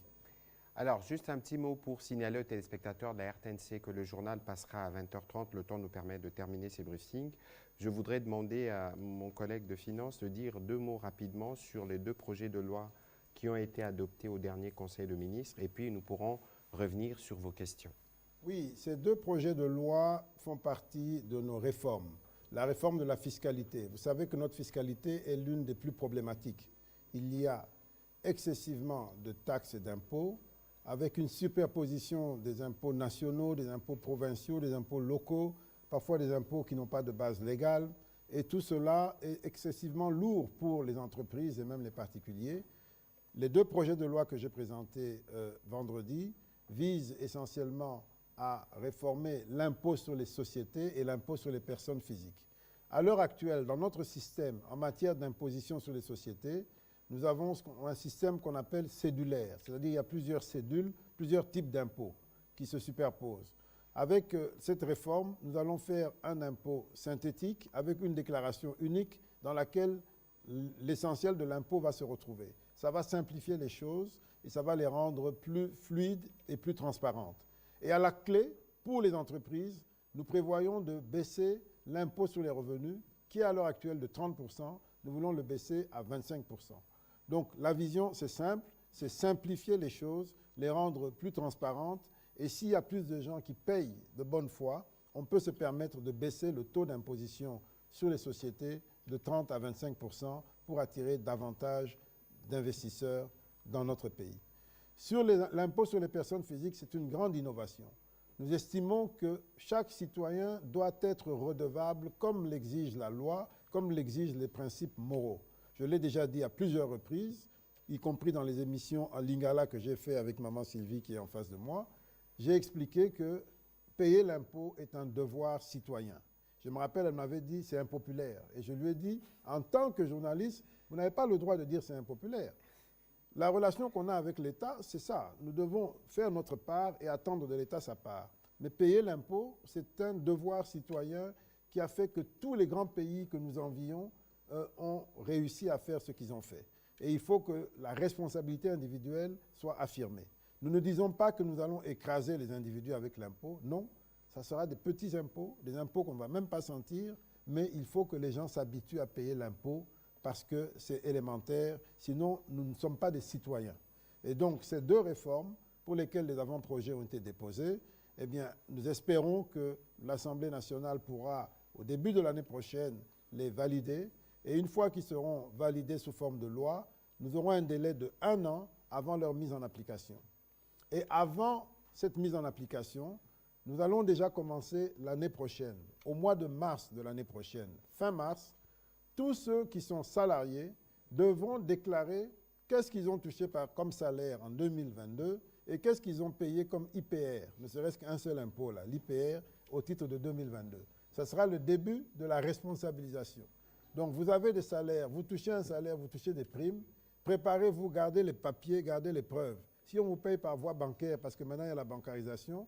Alors, juste un petit mot pour signaler aux téléspectateurs de la RTNC que le journal passera à 20h30. Le temps nous permet de terminer ces briefings. Je voudrais demander à mon collègue de finances de dire 2 mots rapidement sur les 2 projets de loi qui ont été adoptés au dernier Conseil de ministres. Et puis, nous pourrons revenir sur vos questions. Oui, ces 2 projets de loi font partie de nos réformes. La réforme de la fiscalité. Vous savez que notre fiscalité est l'une des plus problématiques. Il y a excessivement de taxes et d'impôts, avec une superposition des impôts nationaux, des impôts provinciaux, des impôts locaux, parfois des impôts qui n'ont pas de base légale. Et tout cela est excessivement lourd pour les entreprises et même les particuliers. Les 2 projets de loi que j'ai présentés vendredi visent essentiellement à réformer l'impôt sur les sociétés et l'impôt sur les personnes physiques. À l'heure actuelle, dans notre système, en matière d'imposition sur les sociétés, nous avons un système qu'on appelle cédulaire, c'est-à-dire qu'il y a plusieurs cédules, plusieurs types d'impôts qui se superposent. Avec cette réforme, nous allons faire un impôt synthétique avec une déclaration unique dans laquelle l'essentiel de l'impôt va se retrouver. Ça va simplifier les choses et ça va les rendre plus fluides et plus transparentes. Et à la clé, pour les entreprises, nous prévoyons de baisser l'impôt sur les revenus, qui est à l'heure actuelle de 30%, nous voulons le baisser à 25%. Donc la vision, c'est simple, c'est simplifier les choses, les rendre plus transparentes. Et s'il y a plus de gens qui payent de bonne foi, on peut se permettre de baisser le taux d'imposition sur les sociétés de 30 à 25% pour attirer davantage d'investisseurs dans notre pays. Sur l'impôt sur les personnes physiques, c'est une grande innovation. Nous estimons que chaque citoyen doit être redevable comme l'exige la loi, comme l'exigent les principes moraux. Je l'ai déjà dit à plusieurs reprises, y compris dans les émissions en Lingala que j'ai fait avec maman Sylvie qui est en face de moi. J'ai expliqué que payer l'impôt est un devoir citoyen. Je me rappelle, elle m'avait dit c'est impopulaire. Et je lui ai dit, en tant que journaliste, vous n'avez pas le droit de dire c'est impopulaire. La relation qu'on a avec l'État, c'est ça. Nous devons faire notre part et attendre de l'État sa part. Mais payer l'impôt, c'est un devoir citoyen qui a fait que tous les grands pays que nous envions ont réussi à faire ce qu'ils ont fait. Et il faut que la responsabilité individuelle soit affirmée. Nous ne disons pas que nous allons écraser les individus avec l'impôt. Non, ça sera des petits impôts, des impôts qu'on ne va même pas sentir, mais il faut que les gens s'habituent à payer l'impôt parce que c'est élémentaire, sinon nous ne sommes pas des citoyens. Et donc ces 2 réformes pour lesquelles les avant-projets ont été déposés, eh bien, nous espérons que l'Assemblée nationale pourra, au début de l'année prochaine, les valider. Et une fois qu'ils seront validés sous forme de loi, nous aurons un délai de 1 an avant leur mise en application. Et avant cette mise en application, nous allons déjà commencer l'année prochaine, au mois de mars de l'année prochaine, fin mars, tous ceux qui sont salariés devront déclarer qu'est-ce qu'ils ont touché comme salaire en 2022 et qu'est-ce qu'ils ont payé comme IPR, ne serait-ce qu'un seul impôt, là, l'IPR, au titre de 2022. Ce sera le début de la responsabilisation. Donc vous avez des salaires, vous touchez un salaire, vous touchez des primes, préparez-vous, gardez les papiers, gardez les preuves. Si on vous paye par voie bancaire, parce que maintenant il y a la bancarisation,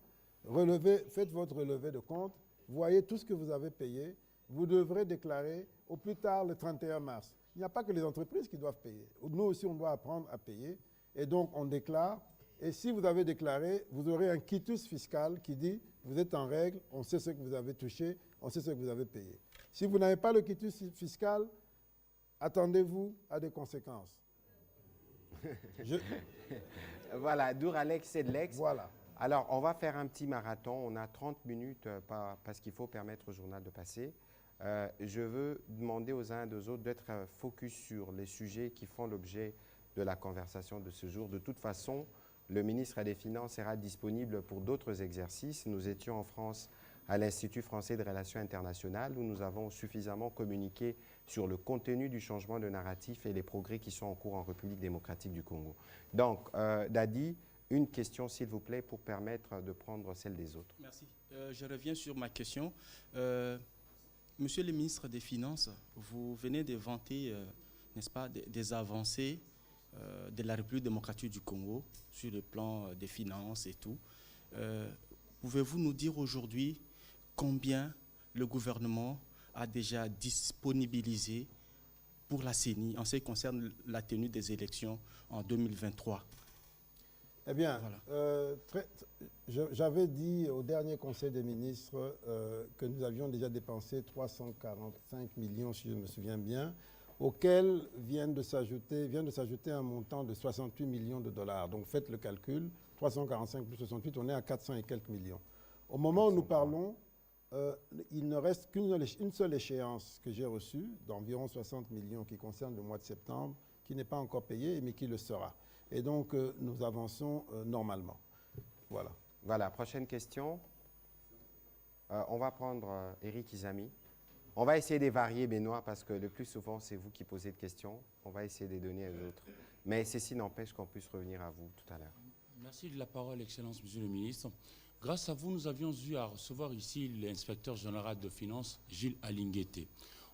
faites votre relevé de compte, voyez tout ce que vous avez payé, vous devrez déclarer au plus tard le 31 mars. Il n'y a pas que les entreprises qui doivent payer. Nous aussi, on doit apprendre à payer. Et donc, on déclare. Et si vous avez déclaré, vous aurez un quitus fiscal qui dit vous êtes en règle, on sait ce que vous avez touché, on sait ce que vous avez payé. Si vous n'avez pas le quitus fiscal, attendez-vous à des conséquences. Voilà, Douralex, c'est de l'ex. Voilà. Alors, on va faire un petit marathon. On a 30 minutes parce qu'il faut permettre au journal de passer. Je veux demander aux uns et aux autres d'être focus sur les sujets qui font l'objet de la conversation de ce jour. De toute façon, le ministre des Finances sera disponible pour d'autres exercices. Nous étions en France à l'Institut français de relations internationales où nous avons suffisamment communiqué sur le contenu du changement de narratif et les progrès qui sont en cours en République démocratique du Congo. Donc, Dadi, une question, s'il vous plaît, pour permettre de prendre celle des autres. Merci. Je reviens sur ma question. Monsieur le ministre des Finances, vous venez de vanter, n'est-ce pas, des avancées de la République démocratique du Congo sur le plan des finances et tout. Pouvez-vous nous dire aujourd'hui combien le gouvernement a déjà disponibilisé pour la CENI en ce qui concerne la tenue des élections en 2023 ? Eh bien, Voilà. j'avais dit au dernier Conseil des ministres que nous avions déjà dépensé 345 millions, si je me souviens bien, auxquels vient de s'ajouter un montant de 68 millions de dollars. Donc faites le calcul, 345 plus 68, on est à 400 et quelques millions. Au moment où nous parlons, il ne reste qu'une seule échéance que j'ai reçue, d'environ 60 millions, qui concerne le mois de septembre, qui n'est pas encore payée, mais qui le sera. Et donc, nous avançons normalement. Voilà. Voilà, prochaine question. On va prendre Éric Izami. On va essayer de varier, Benoît, parce que le plus souvent, c'est vous qui posez de questions. On va essayer de les donner à d'autres. Mais ceci n'empêche qu'on puisse revenir à vous tout à l'heure. Merci de la parole, Excellence, Monsieur le Ministre. Grâce à vous, nous avions eu à recevoir ici l'inspecteur général de finances, Gilles Alingueté.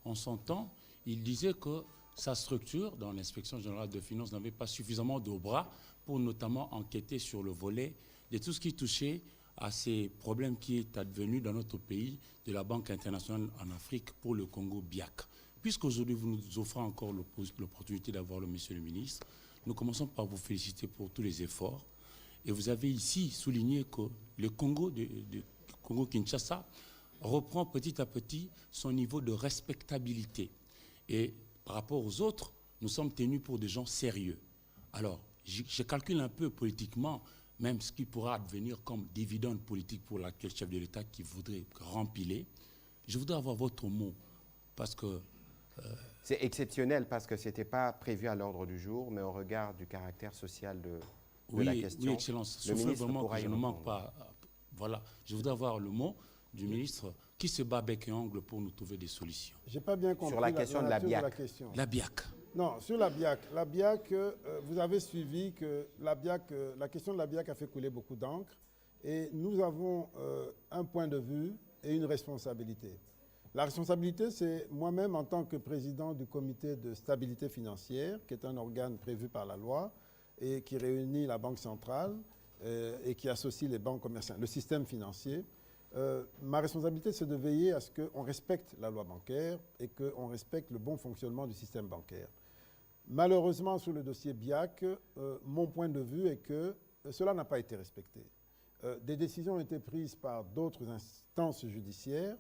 En son temps, il disait que sa structure, dans l'inspection générale de finances, n'avait pas suffisamment de bras pour notamment enquêter sur le volet de tout ce qui touchait à ces problèmes qui est advenu dans notre pays de la Banque internationale en Afrique pour le Congo BIAC. Puisqu'aujourd'hui, vous nous offrez encore l'opportunité d'avoir le Monsieur le Ministre, nous commençons par vous féliciter pour tous les efforts. Et vous avez ici souligné que le Congo, Congo-Kinshasa, reprend petit à petit son niveau de respectabilité. Et par rapport aux autres, nous sommes tenus pour des gens sérieux. Alors, je calcule un peu politiquement, même ce qui pourra advenir comme dividende politique pour l'actuel chef de l'État qui voudrait rempiler. Je voudrais avoir votre mot, parce que... C'est exceptionnel parce que ce n'était pas prévu à l'ordre du jour, mais au regard du caractère social de la question. Oui, Excellence. Le ministre vraiment pourra que je ne manque pas. Voilà. Je voudrais avoir le mot du ministre qui se bat bec et ongle pour nous trouver des solutions. Je n'ai pas bien compris sur la question de la BIAC. La BIAC. Non, sur la BIAC. La BIAC, vous avez suivi que la question de la BIAC a fait couler beaucoup d'encre. Et nous avons un point de vue et une responsabilité. La responsabilité, c'est moi-même en tant que président du comité de stabilité financière, qui est un organe prévu par la loi et qui réunit la Banque centrale et qui associe les banques commerciales, le système financier. Ma responsabilité, c'est de veiller à ce qu'on respecte la loi bancaire et qu'on respecte le bon fonctionnement du système bancaire. Malheureusement, sur le dossier BIAC, mon point de vue est que cela n'a pas été respecté. Des décisions ont été prises par d'autres instances judiciaires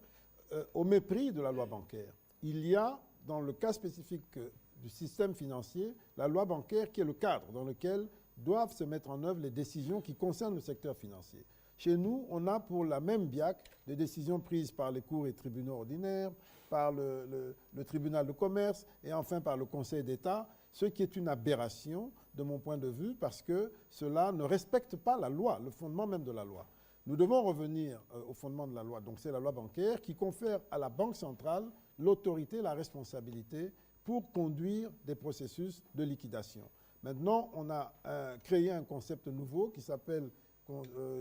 au mépris de la loi bancaire. Il y a, dans le cas spécifique du système financier, la loi bancaire qui est le cadre dans lequel doivent se mettre en œuvre les décisions qui concernent le secteur financier. Chez nous, on a pour la même BIAC des décisions prises par les cours et tribunaux ordinaires, par le tribunal de commerce et enfin par le Conseil d'État, ce qui est une aberration de mon point de vue parce que cela ne respecte pas la loi, le fondement même de la loi. Nous devons revenir au fondement de la loi. Donc c'est la loi bancaire qui confère à la Banque centrale l'autorité, la responsabilité pour conduire des processus de liquidation. Maintenant, on a créé un concept nouveau qui s'appelle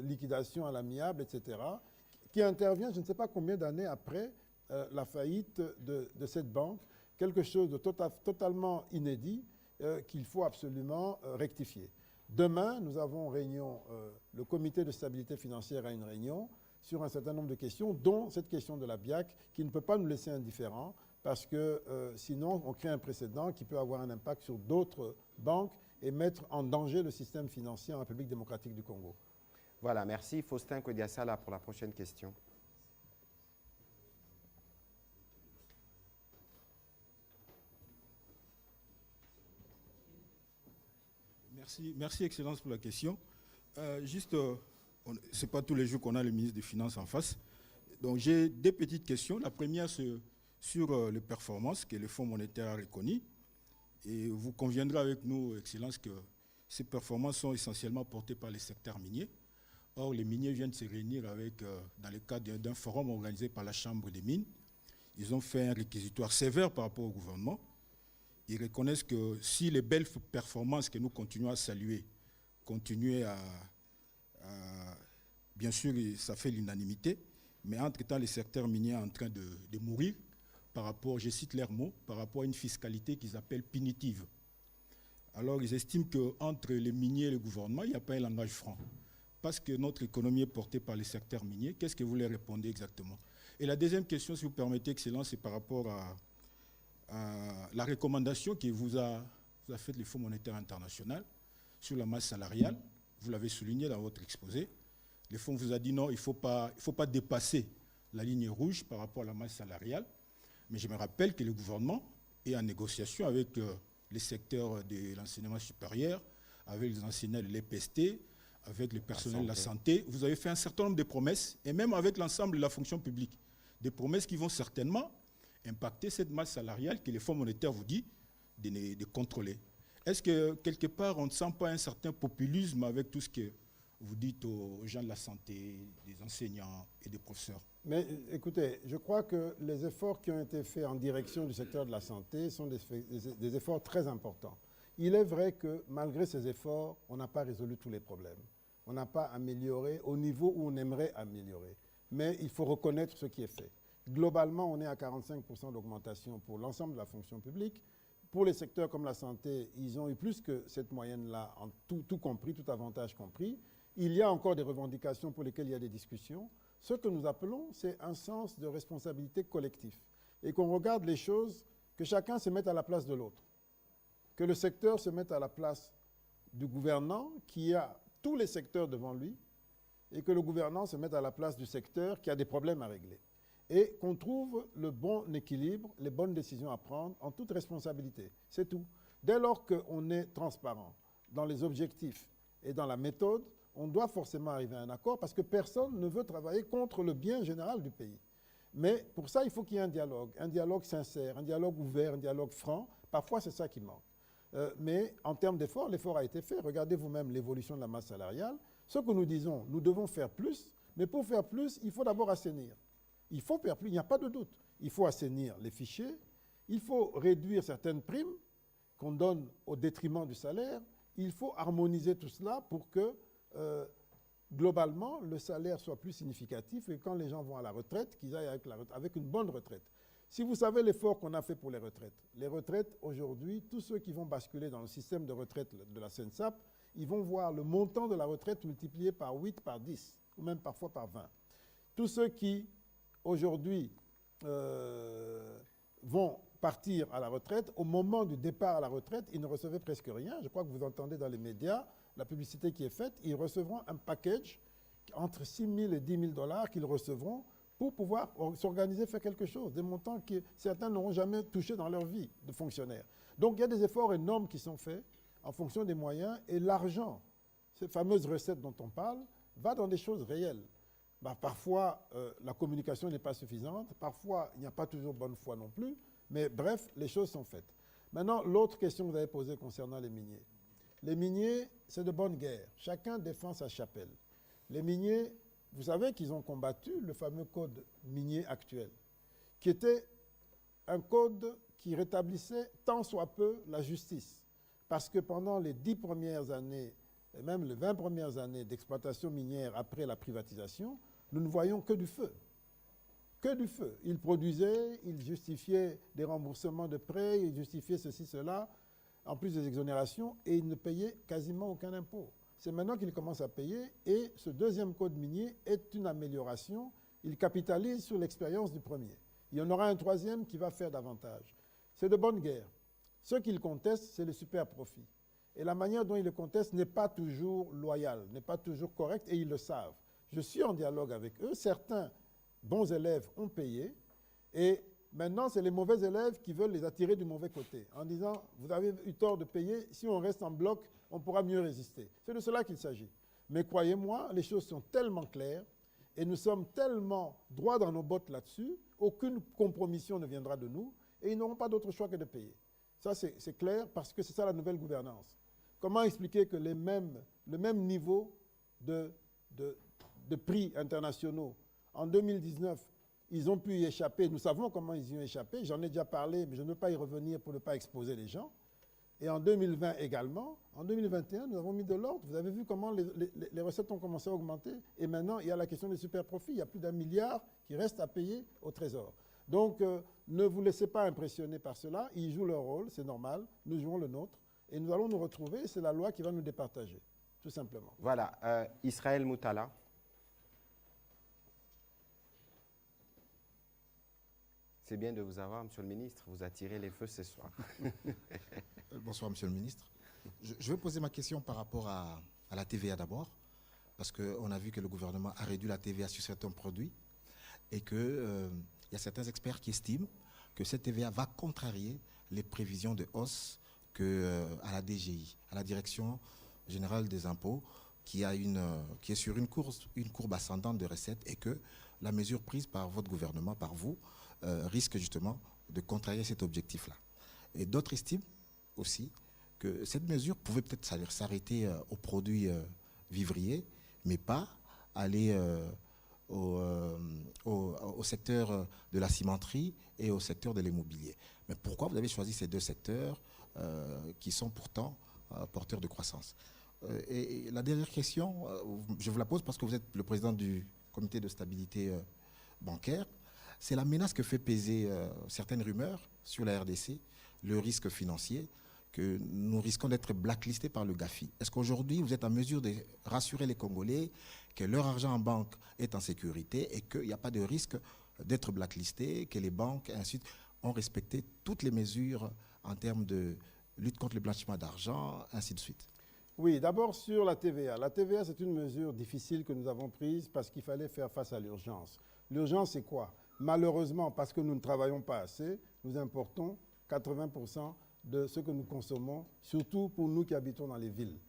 liquidation à l'amiable, etc., qui intervient, je ne sais pas combien d'années après la faillite de cette banque, quelque chose de totalement inédit qu'il faut absolument rectifier. Demain, nous avons réunion, le comité de stabilité financière a une réunion sur un certain nombre de questions, dont cette question de la BIAC, qui ne peut pas nous laisser indifférents, parce que sinon, on crée un précédent qui peut avoir un impact sur d'autres banques et mettre en danger le système financier en République démocratique du Congo. Voilà, merci. Faustin Kodiassala pour la prochaine question. Merci, Excellence, pour la question. Ce n'est pas tous les jours qu'on a le ministre des Finances en face. Donc, j'ai deux petites questions. La première, c'est sur les performances que le Fonds monétaire a reconnues. Et vous conviendrez avec nous, Excellence, que ces performances sont essentiellement portées par les secteurs miniers. Or, les miniers viennent se réunir dans le cadre d'un forum organisé par la Chambre des mines. Ils ont fait un réquisitoire sévère par rapport au gouvernement. Ils reconnaissent que si les belles performances que nous continuons à saluer continuent bien sûr, ça fait l'unanimité, mais entre-temps, les secteurs miniers sont en train de mourir par rapport, je cite leurs mots, par rapport à une fiscalité qu'ils appellent punitive. Alors, ils estiment qu'entre les miniers et le gouvernement, il n'y a pas un langage franc. Parce que notre économie est portée par les secteurs miniers, qu'est-ce que vous leur répondez exactement? Et la deuxième question, si vous permettez, Excellence, c'est par rapport à la recommandation que vous a faite le Fonds monétaire international sur la masse salariale. vous l'avez souligné dans votre exposé, les fonds vous a dit non, il ne faut pas dépasser la ligne rouge par rapport à la masse salariale. Mais je me rappelle que le gouvernement est en négociation avec les secteurs de l'enseignement supérieur, avec les enseignants de l'EPST, avec le personnel de la santé. Vous avez fait un certain nombre de promesses, et même avec l'ensemble de la fonction publique. Des promesses qui vont certainement impacter cette masse salariale que les Fonds monétaires vous disent de contrôler. Est-ce que, quelque part, on ne sent pas un certain populisme avec tout ce que vous dites aux gens de la santé, des enseignants et des professeurs? Mais écoutez, je crois que les efforts qui ont été faits en direction du secteur de la santé sont des efforts très importants. Il est vrai que malgré ces efforts, on n'a pas résolu tous les problèmes. On n'a pas amélioré au niveau où on aimerait améliorer. Mais il faut reconnaître ce qui est fait. Globalement, on est à 45% d'augmentation pour l'ensemble de la fonction publique. Pour les secteurs comme la santé, ils ont eu plus que cette moyenne-là, en tout compris, tout avantage compris. Il y a encore des revendications pour lesquelles il y a des discussions. Ce que nous appelons, c'est un sens de responsabilité collective. Et qu'on regarde les choses, que chacun se mette à la place de l'autre. Que le secteur se mette à la place du gouvernant qui a tous les secteurs devant lui et que le gouvernant se mette à la place du secteur qui a des problèmes à régler. Et qu'on trouve le bon équilibre, les bonnes décisions à prendre en toute responsabilité. C'est tout. Dès lors qu'on est transparent dans les objectifs et dans la méthode, on doit forcément arriver à un accord parce que personne ne veut travailler contre le bien général du pays. Mais pour ça, il faut qu'il y ait un dialogue sincère, un dialogue ouvert, un dialogue franc. Parfois, c'est ça qui manque. Mais en termes d'effort, l'effort a été fait. Regardez vous-même l'évolution de la masse salariale. Ce que nous disons, nous devons faire plus, mais pour faire plus, il faut d'abord assainir. Il faut faire plus, il n'y a pas de doute. Il faut assainir les fichiers, il faut réduire certaines primes qu'on donne au détriment du salaire, il faut harmoniser tout cela pour que, globalement, le salaire soit plus significatif et quand les gens vont à la retraite, qu'ils aillent avec une bonne retraite. Si vous savez l'effort qu'on a fait pour les retraites aujourd'hui, tous ceux qui vont basculer dans le système de retraite de la SENSAP, ils vont voir le montant de la retraite multiplié par 8, par 10, ou même parfois par 20. Tous ceux qui, aujourd'hui, vont partir à la retraite, au moment du départ à la retraite, ils ne recevaient presque rien. Je crois que vous entendez dans les médias la publicité qui est faite. Ils recevront un package entre 6 000 et 10 000 dollars qu'ils recevront pour pouvoir s'organiser, faire quelque chose, des montants que certains n'auront jamais touchés dans leur vie de fonctionnaire. Donc il y a des efforts énormes qui sont faits en fonction des moyens et l'argent, ces fameuses recettes dont on parle, va dans des choses réelles. Parfois, la communication n'est pas suffisante, parfois, il n'y a pas toujours bonne foi non plus, mais bref, les choses sont faites. Maintenant, l'autre question que vous avez posée concernant les miniers. Les miniers, c'est de bonne guerre. Chacun défend sa chapelle. Les miniers, vous savez qu'ils ont combattu le fameux code minier actuel, qui était un code qui rétablissait tant soit peu la justice. Parce que pendant les 10 premières années, et même les 20 premières années d'exploitation minière après la privatisation, nous ne voyons que du feu. Que du feu. Ils produisaient, ils justifiaient des remboursements de prêts, ils justifiaient ceci, cela, en plus des exonérations, et ils ne payaient quasiment aucun impôt. C'est maintenant qu'ils commencent à payer, et ce deuxième code minier est une amélioration. Il capitalise sur l'expérience du premier. Il y en aura un troisième qui va faire davantage. C'est de bonne guerre. Ce qu'ils contestent, c'est le super profit. Et la manière dont ils le contestent n'est pas toujours loyale, n'est pas toujours correcte, et ils le savent. Je suis en dialogue avec eux. Certains bons élèves ont payé, et maintenant, c'est les mauvais élèves qui veulent les attirer du mauvais côté, en disant, vous avez eu tort de payer, si on reste en bloc, on pourra mieux résister. C'est de cela qu'il s'agit. Mais croyez-moi, les choses sont tellement claires, et nous sommes tellement droits dans nos bottes là-dessus, aucune compromission ne viendra de nous, et ils n'auront pas d'autre choix que de payer. Ça, c'est clair, parce que c'est ça la nouvelle gouvernance. Comment expliquer que le même niveau de prix internationaux, en 2019, ils ont pu y échapper. Nous savons comment ils y ont échappé. J'en ai déjà parlé, mais je ne veux pas y revenir pour ne pas exposer les gens. Et en 2020 également. En 2021, nous avons mis de l'ordre. Vous avez vu comment les recettes ont commencé à augmenter. Et maintenant, il y a la question des super profits. Il y a plus d'1 milliard qui reste à payer au Trésor. Donc, ne vous laissez pas impressionner par cela. Ils jouent leur rôle, c'est normal. Nous jouons le nôtre. Et nous allons nous retrouver. C'est la loi qui va nous départager, tout simplement. Voilà. Israël Moutala. C'est bien de vous avoir, Monsieur le Ministre. Vous attirez les feux ce soir. Bonsoir, Monsieur le Ministre. Je vais poser ma question par rapport à à la TVA d'abord, parce qu'on a vu que le gouvernement a réduit la TVA sur certains produits et qu'il y a certains experts qui estiment que cette TVA va contrarier les prévisions de hausse à la DGI, à la Direction Générale des Impôts, qui est sur une courbe ascendante de recettes, et que la mesure prise par votre gouvernement, par vous, risque justement de contrarier cet objectif-là. Et d'autres estiment aussi que cette mesure pouvait peut-être s'arrêter aux produits vivriers, mais pas aller au secteur de la cimenterie et au secteur de l'immobilier. Mais pourquoi vous avez choisi ces deux secteurs qui sont pourtant porteurs de croissance? Et la dernière question, je vous la pose parce que vous êtes le président du comité de stabilité bancaire. C'est la menace que fait peser certaines rumeurs sur la RDC, le risque financier, que nous risquons d'être blacklistés par le GAFI. Est-ce qu'aujourd'hui, vous êtes en mesure de rassurer les Congolais que leur argent en banque est en sécurité et qu'il n'y a pas de risque d'être blacklisté, que les banques, ainsi de suite, ont respecté toutes les mesures en termes de lutte contre le blanchiment d'argent, ainsi de suite? Oui, d'abord sur la TVA. La TVA, c'est une mesure difficile que nous avons prise parce qu'il fallait faire face à l'urgence. L'urgence, c'est quoi? Malheureusement, parce que nous ne travaillons pas assez, nous importons 80% de ce que nous consommons, surtout pour nous qui habitons dans les villes.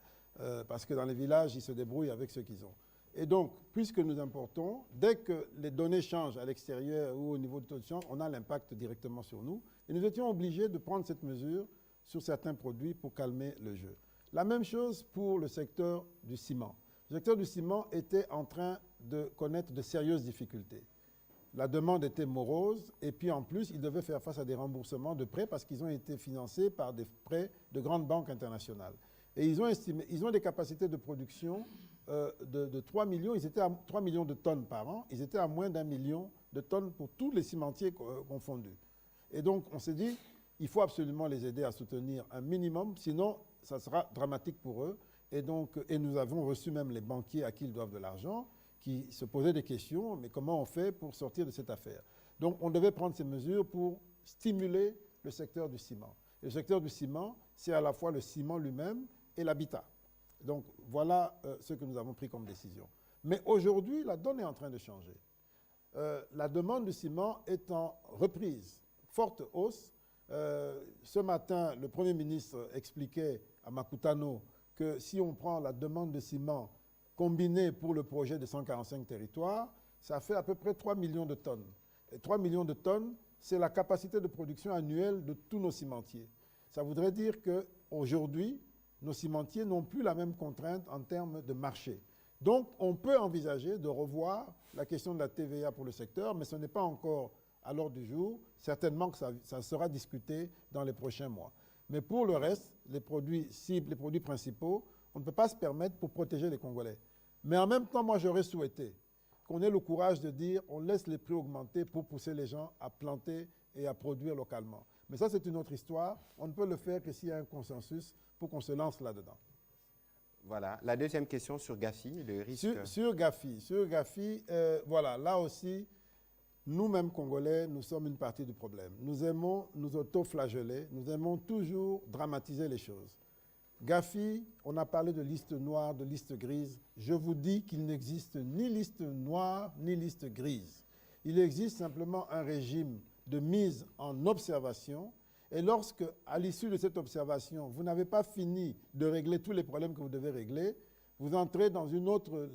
Parce que dans les villages, ils se débrouillent avec ce qu'ils ont. Et donc, puisque nous importons, dès que les données changent à l'extérieur ou au niveau du taux de change, on a l'impact directement sur nous. Et nous étions obligés de prendre cette mesure sur certains produits pour calmer le jeu. La même chose pour le secteur du ciment. Le secteur du ciment était en train de connaître de sérieuses difficultés. La demande était morose et puis en plus, ils devaient faire face à des remboursements de prêts parce qu'ils ont été financés par des prêts de grandes banques internationales. Et ils ont des capacités de production de 3 millions, ils étaient à 3 millions de tonnes par an, ils étaient à moins d'1 million de tonnes pour tous les cimentiers confondus. Et donc, on s'est dit, il faut absolument les aider à soutenir un minimum, sinon ça sera dramatique pour eux. Et nous avons reçu même les banquiers à qui ils doivent de l'argent, qui se posaient des questions, mais comment on fait pour sortir de cette affaire? Donc on devait prendre ces mesures pour stimuler le secteur du ciment. Et le secteur du ciment, c'est à la fois le ciment lui-même et l'habitat. Donc voilà ce que nous avons pris comme décision. Mais aujourd'hui, la donne est en train de changer. La demande du ciment est en reprise, forte hausse. Ce matin, le Premier ministre expliquait à Makutano que si on prend la demande de ciment combinée pour le projet de 145 territoires, ça fait à peu près 3 millions de tonnes. Et 3 millions de tonnes, c'est la capacité de production annuelle de tous nos cimentiers. Ça voudrait dire qu'aujourd'hui, nos cimentiers n'ont plus la même contrainte en termes de marché. Donc, on peut envisager de revoir la question de la TVA pour le secteur, mais ce n'est pas encore à l'ordre du jour. Certainement que ça sera discuté dans les prochains mois. Mais pour le reste, les produits cibles, les produits principaux, on ne peut pas se permettre pour protéger les Congolais. Mais en même temps, moi, j'aurais souhaité qu'on ait le courage de dire on laisse les prix augmenter pour pousser les gens à planter et à produire localement. Mais ça, c'est une autre histoire. On ne peut le faire que s'il y a un consensus pour qu'on se lance là-dedans. Voilà. La deuxième question sur GAFI, le risque... Sur GAFI, voilà, là aussi, nous-mêmes Congolais, nous sommes une partie du problème. Nous aimons nous auto-flageller, nous aimons toujours dramatiser les choses. GAFI, on a parlé de liste noire, de liste grise. Je vous dis qu'il n'existe ni liste noire, ni liste grise. Il existe simplement un régime de mise en observation. Et lorsque, à l'issue de cette observation, vous n'avez pas fini de régler tous les problèmes que vous devez régler, vous entrez dans une autre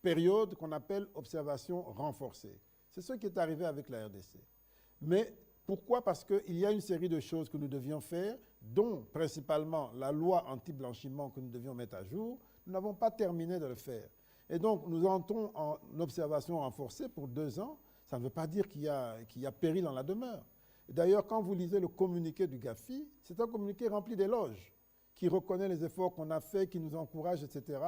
période qu'on appelle observation renforcée. C'est ce qui est arrivé avec la RDC. Mais pourquoi? Parce qu'il y a une série de choses que nous devions faire, dont principalement la loi anti-blanchiment que nous devions mettre à jour. Nous n'avons pas terminé de le faire. Et donc, nous entrons en observation renforcée pour 2 ans. Ça ne veut pas dire qu'il y a péril dans la demeure. D'ailleurs, quand vous lisez le communiqué du GAFI, c'est un communiqué rempli d'éloges, qui reconnaît les efforts qu'on a faits, qui nous encourage, etc.,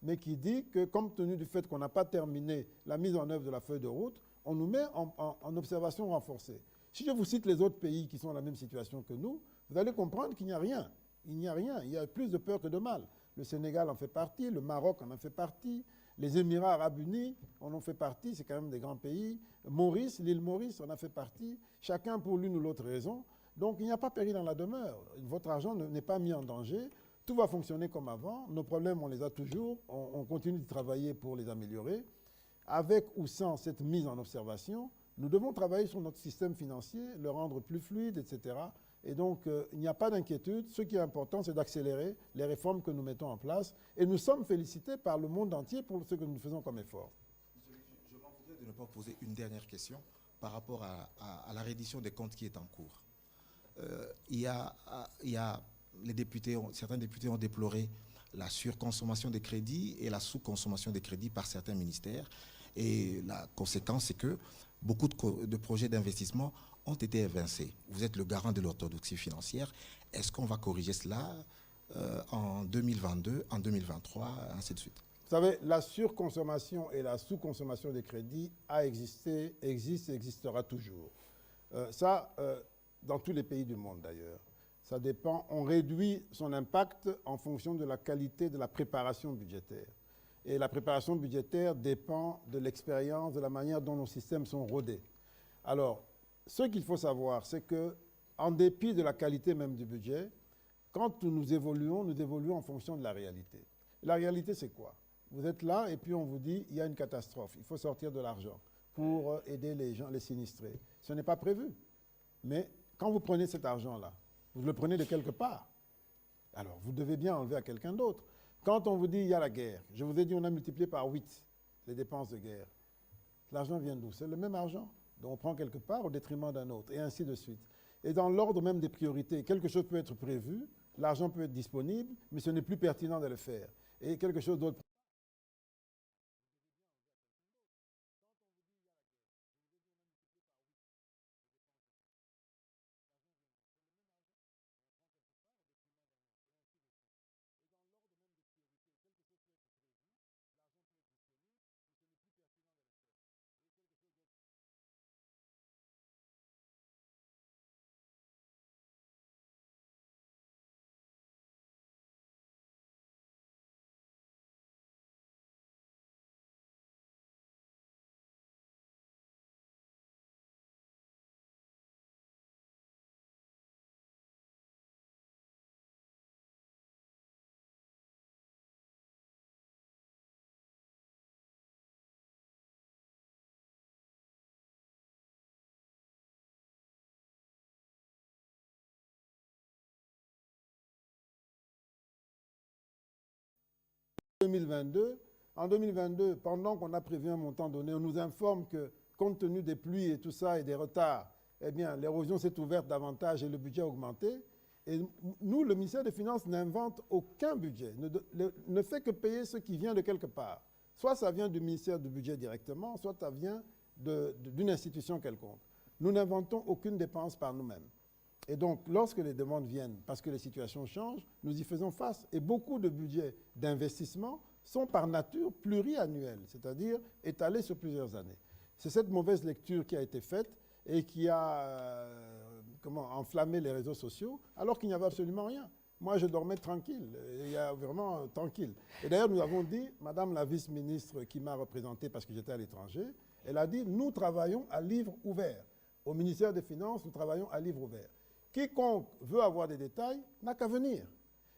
mais qui dit que, compte tenu du fait qu'on n'a pas terminé la mise en œuvre de la feuille de route, on nous met en observation renforcée. Si je vous cite les autres pays qui sont dans la même situation que nous, vous allez comprendre qu'il n'y a rien. Il n'y a rien. Il y a plus de peur que de mal. Le Sénégal en fait partie, le Maroc en fait partie, les Émirats arabes unis en ont fait partie, c'est quand même des grands pays. Maurice, l'île Maurice en a fait partie, chacun pour l'une ou l'autre raison. Donc il n'y a pas péril dans la demeure. Votre argent n'est pas mis en danger. tout va fonctionner comme avant. Nos problèmes, on les a toujours. On continue de travailler pour les améliorer. Avec ou sans cette mise en observation, nous devons travailler sur notre système financier, le rendre plus fluide, etc. Et donc, il n'y a pas d'inquiétude. Ce qui est important, c'est d'accélérer les réformes que nous mettons en place. Et nous sommes félicités par le monde entier pour ce que nous faisons comme effort. Je m'en voudrais de ne pas poser une dernière question par rapport à la reddition des comptes qui est en cours. Certains députés ont déploré la surconsommation des crédits et la sous-consommation des crédits par certains ministères. Et la conséquence, c'est que beaucoup de projets d'investissement ont été évincés. Vous êtes le garant de l'orthodoxie financière. Est-ce qu'on va corriger cela en 2022, en 2023, ainsi de suite? Vous savez, la surconsommation et la sous-consommation des crédits a existé, existe et existera toujours. Dans tous les pays du monde d'ailleurs. Ça dépend, on réduit son impact en fonction de la qualité de la préparation budgétaire. Et la préparation budgétaire dépend de l'expérience, de la manière dont nos systèmes sont rodés. Alors, ce qu'il faut savoir, c'est que, en dépit de la qualité même du budget, quand nous évoluons en fonction de la réalité. La réalité, c'est quoi? Vous êtes là et puis on vous dit, il y a une catastrophe, il faut sortir de l'argent pour aider les gens, les sinistrés. Ce n'est pas prévu. Mais quand vous prenez cet argent-là, vous le prenez de quelque part. Alors, vous devez bien enlever à quelqu'un d'autre. Quand on vous dit, il y a la guerre, je vous ai dit, on a multiplié par 8 les dépenses de guerre. L'argent vient d'où? C'est le même argent. Donc, on prend quelque part au détriment d'un autre, et ainsi de suite. Et dans l'ordre même des priorités, quelque chose peut être prévu, l'argent peut être disponible, mais ce n'est plus pertinent de le faire. Et quelque chose d'autre. En 2022, pendant qu'on a prévu un montant donné, on nous informe que, compte tenu des pluies et tout ça et des retards, eh bien, l'érosion s'est ouverte davantage et le budget a augmenté. Et nous, le ministère des Finances n'invente aucun budget, ne fait que payer ce qui vient de quelque part. Soit ça vient du ministère du Budget directement, soit ça vient d'une institution quelconque. Nous n'inventons aucune dépense par nous-mêmes. Et donc, lorsque les demandes viennent, parce que les situations changent, nous y faisons face. Et beaucoup de budgets d'investissement sont par nature pluriannuels, c'est-à-dire étalés sur plusieurs années. C'est cette mauvaise lecture qui a été faite et qui a enflammé les réseaux sociaux, alors qu'il n'y avait absolument rien. Moi, je dormais tranquille, il y a vraiment tranquille. Et d'ailleurs, nous avons dit, Madame la vice-ministre qui m'a représenté parce que j'étais à l'étranger, elle a dit, nous travaillons à livre ouvert. Au ministère des Finances, nous travaillons à livre ouvert. Quiconque veut avoir des détails n'a qu'à venir.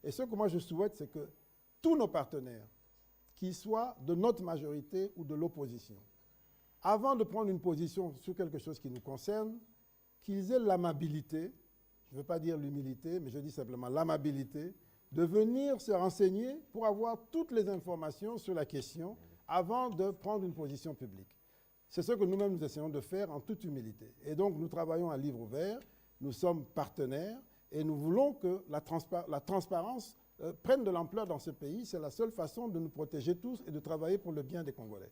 Et ce que moi je souhaite, c'est que tous nos partenaires, qu'ils soient de notre majorité ou de l'opposition, avant de prendre une position sur quelque chose qui nous concerne, qu'ils aient l'amabilité, je ne veux pas dire l'humilité, mais je dis simplement l'amabilité, de venir se renseigner pour avoir toutes les informations sur la question avant de prendre une position publique. C'est ce que nous-mêmes nous essayons de faire en toute humilité. Et donc nous travaillons à livre ouvert. Nous sommes partenaires et nous voulons que la transparence prenne de l'ampleur dans ce pays. C'est la seule façon de nous protéger tous et de travailler pour le bien des Congolais.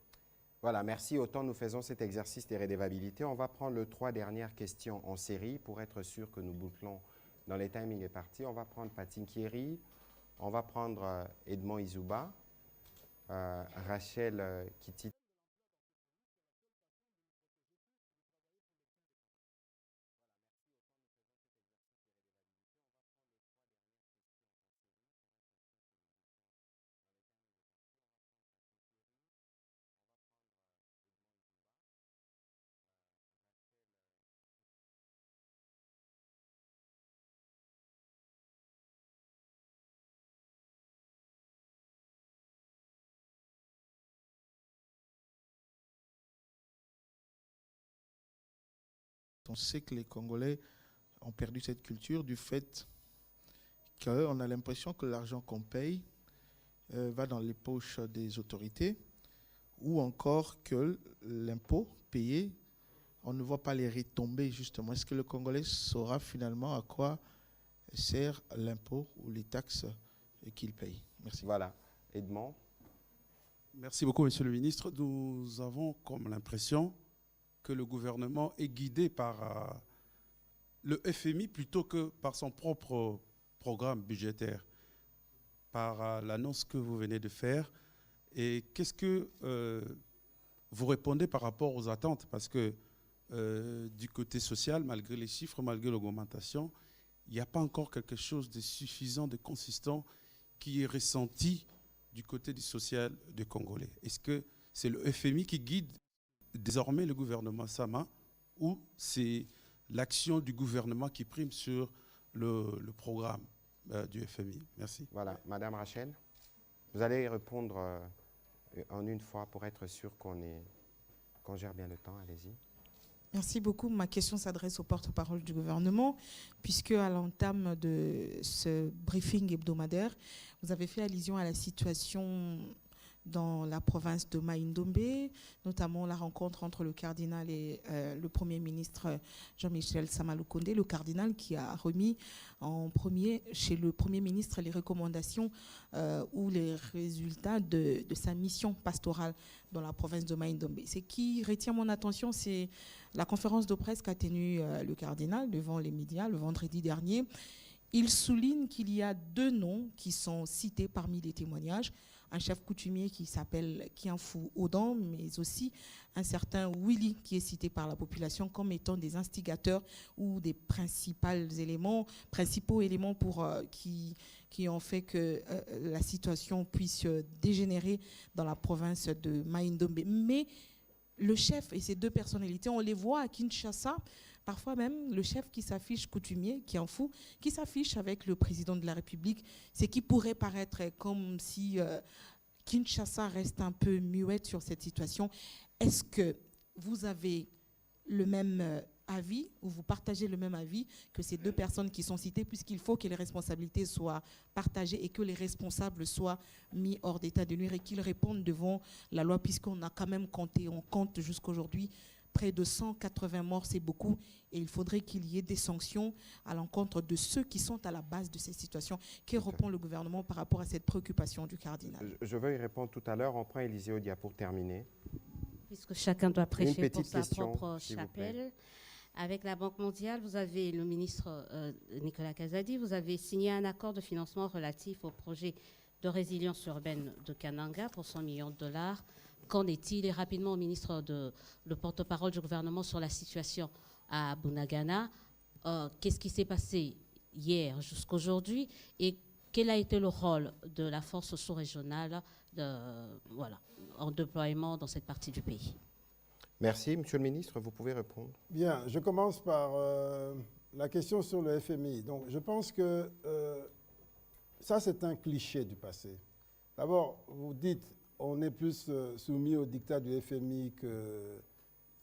Voilà, merci. Autant nous faisons cet exercice des redevabilités. On va prendre les 3 dernières questions en série pour être sûr que nous bouclons dans les timings et parties. On va prendre Patin Kieri, on va prendre Edmond Izuba, Rachel Kitty. On sait que les Congolais ont perdu cette culture du fait qu'on a l'impression que l'argent qu'on paye va dans les poches des autorités, ou encore que l'impôt payé, on ne voit pas les retombées justement. Est-ce que le Congolais saura finalement à quoi sert l'impôt ou les taxes qu'il paye? Merci. Voilà. Edmond. Merci beaucoup, Monsieur le Ministre. Nous avons comme l'impression que le gouvernement est guidé par le FMI plutôt que par son propre programme budgétaire, par l'annonce que vous venez de faire. Et qu'est-ce que vous répondez par rapport aux attentes? Parce que du côté social, malgré les chiffres, malgré l'augmentation, il n'y a pas encore quelque chose de suffisant, de consistant qui est ressenti du côté du social des Congolais. Est-ce que c'est le FMI qui guide désormais le gouvernement Sama, ou c'est l'action du gouvernement qui prime sur le programme du FMI? Merci. Voilà. Madame Rachel, vous allez répondre en une fois pour être sûr qu'on gère bien le temps. Allez-y. Merci beaucoup. Ma question s'adresse au porte-parole du gouvernement, puisque à l'entame de ce briefing hebdomadaire, vous avez fait allusion à la situation dans la province de Mai-Ndombe, notamment la rencontre entre le cardinal et le Premier ministre Jean-Michel Sama-Lukonde, le cardinal qui a remis en premier chez le Premier ministre les recommandations ou les résultats de sa mission pastorale dans la province de Mai-Ndombe. Ce qui retient mon attention, c'est la conférence de presse qu'a tenue le cardinal devant les médias le vendredi dernier. Il souligne qu'il y a 2 noms qui sont cités parmi les témoignages. Un chef coutumier qui s'appelle Kianfou Odan, mais aussi un certain Willy qui est cité par la population comme étant des instigateurs ou des principaux éléments qui ont fait que la situation puisse dégénérer dans la province de Mai-Ndombe. Mais le chef et ces 2 personnalités, on les voit à Kinshasa. Parfois même, le chef qui s'affiche coutumier, Kianfou, qui s'affiche avec le président de la République, ce qui pourrait paraître comme si Kinshasa reste un peu muette sur cette situation. Est-ce que vous avez le même avis, ou vous partagez le même avis que ces 2 personnes qui sont citées, puisqu'il faut que les responsabilités soient partagées et que les responsables soient mis hors d'état de nuire et qu'ils répondent devant la loi, puisqu'on a quand même compté, on compte jusqu'aujourd'hui près de 180 morts, c'est beaucoup, et il faudrait qu'il y ait des sanctions à l'encontre de ceux qui sont à la base de ces situations. Que répond le gouvernement par rapport à cette préoccupation du cardinal? Je vais y répondre tout à l'heure. On prend Élisée Odia pour terminer. Puisque chacun doit prêcher pour sa question, propre chapelle. Avec la Banque mondiale, vous avez, le ministre Nicolas Kazadi, vous avez signé un accord de financement relatif au projet de résilience urbaine de Kananga pour 100 millions de dollars. Qu'en est-il? Et rapidement au ministre, le porte-parole du gouvernement sur la situation à Bunagana. Qu'est-ce qui s'est passé hier jusqu'aujourd'hui et quel a été le rôle de la force sous-régionale en déploiement dans cette partie du pays? Merci. Monsieur le ministre, vous pouvez répondre. Bien, je commence par la question sur le FMI. Donc, je pense que ça, c'est un cliché du passé. D'abord, vous dites on est plus soumis au diktat du FMI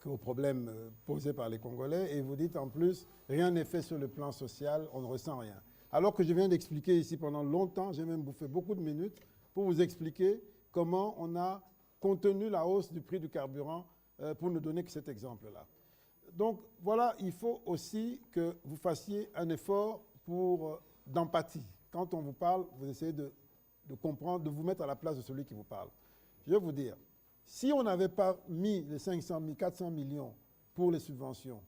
qu'aux problèmes posés par les Congolais. Et vous dites en plus, rien n'est fait sur le plan social, on ne ressent rien. Alors que je viens d'expliquer ici pendant longtemps, j'ai même bouffé beaucoup de minutes pour vous expliquer comment on a contenu la hausse du prix du carburant pour ne donner que cet exemple-là. Donc voilà, il faut aussi que vous fassiez un effort d'empathie. Quand on vous parle, vous essayez de comprendre, de vous mettre à la place de celui qui vous parle. Je vais vous dire, si on n'avait pas mis les 400 millions pour les subventions,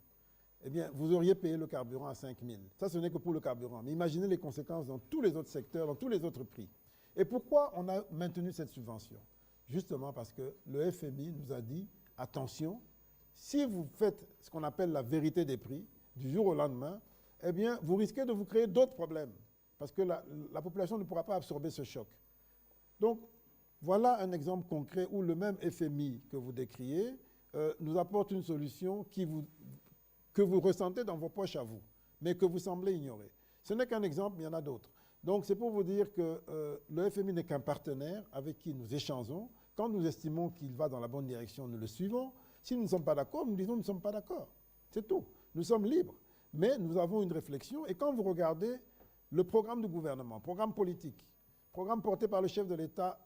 eh bien, vous auriez payé le carburant à 5 000. Ça, ce n'est que pour le carburant. Mais imaginez les conséquences dans tous les autres secteurs, dans tous les autres prix. Et pourquoi on a maintenu cette subvention? Justement parce que le FMI nous a dit, attention, si vous faites ce qu'on appelle la vérité des prix, du jour au lendemain, eh bien, vous risquez de vous créer d'autres problèmes. Parce que la population ne pourra pas absorber ce choc. Donc, voilà un exemple concret où le même FMI que vous décriez nous apporte une solution que vous ressentez dans vos poches à vous, mais que vous semblez ignorer. Ce n'est qu'un exemple, il y en a d'autres. Donc, c'est pour vous dire que le FMI n'est qu'un partenaire avec qui nous échangeons. Quand nous estimons qu'il va dans la bonne direction, nous le suivons. Si nous ne sommes pas d'accord, nous disons que nous ne sommes pas d'accord. C'est tout. nous sommes libres. Mais nous avons une réflexion. Et quand vous regardez le programme du gouvernement, programme politique, programme porté par le chef de l'État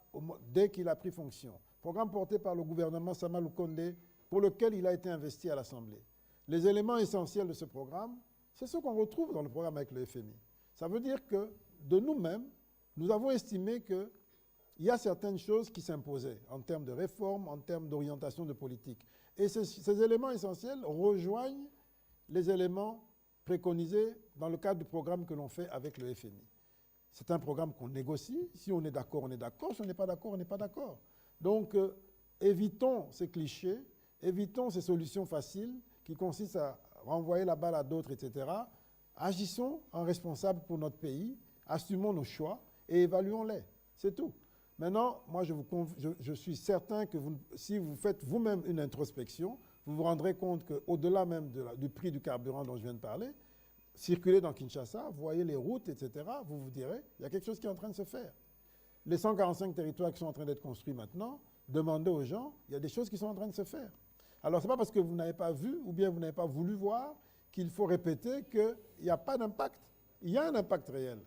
dès qu'il a pris fonction, programme porté par le gouvernement Sama Lukonde, pour lequel il a été investi à l'Assemblée. Les éléments essentiels de ce programme, c'est ce qu'on retrouve dans le programme avec le FMI. Ça veut dire que, de nous-mêmes, nous avons estimé qu'il y a certaines choses qui s'imposaient en termes de réforme, en termes d'orientation de politique. Et ces éléments essentiels rejoignent les éléments préconisés dans le cadre du programme que l'on fait avec le FMI. C'est un programme qu'on négocie. Si on est d'accord, on est d'accord. Si on n'est pas d'accord, on n'est pas d'accord. Donc, évitons ces clichés, évitons ces solutions faciles qui consistent à renvoyer la balle à d'autres, etc. Agissons en responsables pour notre pays, assumons nos choix et évaluons-les. C'est tout. Maintenant, moi, je suis certain que si vous faites vous-même une introspection, vous vous rendrez compte qu'au-delà même du prix du carburant dont je viens de parler, circulez dans Kinshasa, voyez les routes, etc., vous vous direz, il y a quelque chose qui est en train de se faire. Les 145 territoires qui sont en train d'être construits maintenant, demandez aux gens, il y a des choses qui sont en train de se faire. Alors, ce n'est pas parce que vous n'avez pas vu ou bien vous n'avez pas voulu voir qu'il faut répéter qu'il n'y a pas d'impact. Il y a un impact réel.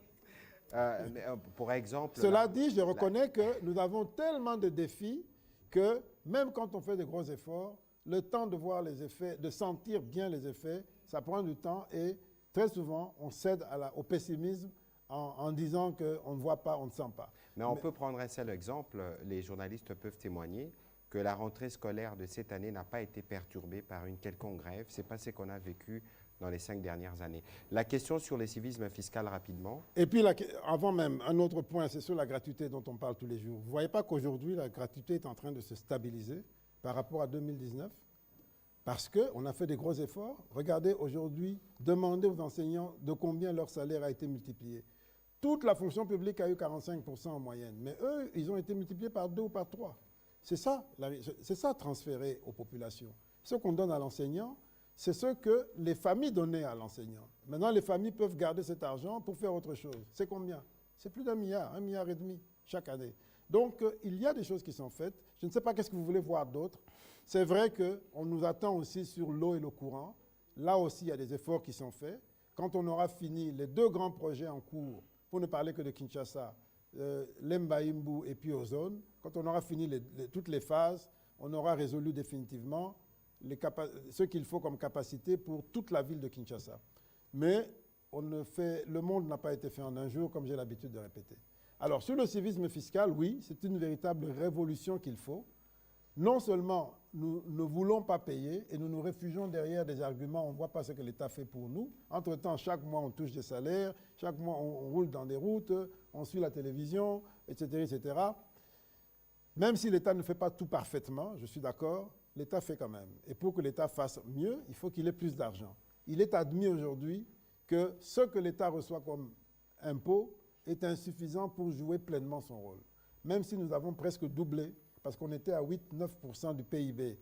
Pour exemple... Cela dit, je reconnais que nous avons tellement de défis que même quand on fait de gros efforts, le temps de voir les effets, de sentir bien les effets, ça prend du temps et très souvent, on cède au pessimisme en disant qu'on ne voit pas, on ne sent pas. Mais on peut prendre un seul exemple. Les journalistes peuvent témoigner que la rentrée scolaire de cette année n'a pas été perturbée par une quelconque grève. Ce n'est pas ce qu'on a vécu dans les 5 dernières années. La question sur le civisme fiscal, rapidement. Et puis, avant même, un autre point, c'est sur la gratuité dont on parle tous les jours. Vous ne voyez pas qu'aujourd'hui, la gratuité est en train de se stabiliser par rapport à 2019 ? Parce qu'on a fait des gros efforts. Regardez, aujourd'hui, demandez aux enseignants de combien leur salaire a été multiplié. Toute la fonction publique a eu 45% en moyenne. Mais eux, ils ont été multipliés par 2 ou par 3. C'est ça transféré aux populations. Ce qu'on donne à l'enseignant, c'est ce que les familles donnaient à l'enseignant. Maintenant, les familles peuvent garder cet argent pour faire autre chose. C'est combien? C'est plus d'1 milliard, 1,5 milliard chaque année. Donc, il y a des choses qui sont faites. Je ne sais pas qu'est-ce que vous voulez voir d'autre. C'est vrai qu'on nous attend aussi sur l'eau et le courant. Là aussi, il y a des efforts qui sont faits. Quand on aura fini les 2 grands projets en cours, pour ne parler que de Kinshasa, Lemba-Imbu et puis Ozone, quand on aura fini toutes les phases, on aura résolu définitivement ce qu'il faut comme capacité pour toute la ville de Kinshasa. Mais le monde n'a pas été fait en un jour, comme j'ai l'habitude de répéter. Alors, sur le civisme fiscal, oui, c'est une véritable révolution qu'il faut. Non seulement nous ne voulons pas payer et nous nous réfugions derrière des arguments, on ne voit pas ce que l'État fait pour nous. Entre-temps, chaque mois, on touche des salaires, chaque mois, on roule dans des routes, on suit la télévision, etc., etc. Même si l'État ne fait pas tout parfaitement, je suis d'accord, l'État fait quand même. Et pour que l'État fasse mieux, il faut qu'il ait plus d'argent. Il est admis aujourd'hui que ce que l'État reçoit comme impôt est insuffisant pour jouer pleinement son rôle. Même si nous avons presque doublé, parce qu'on était à 8-9% du PIB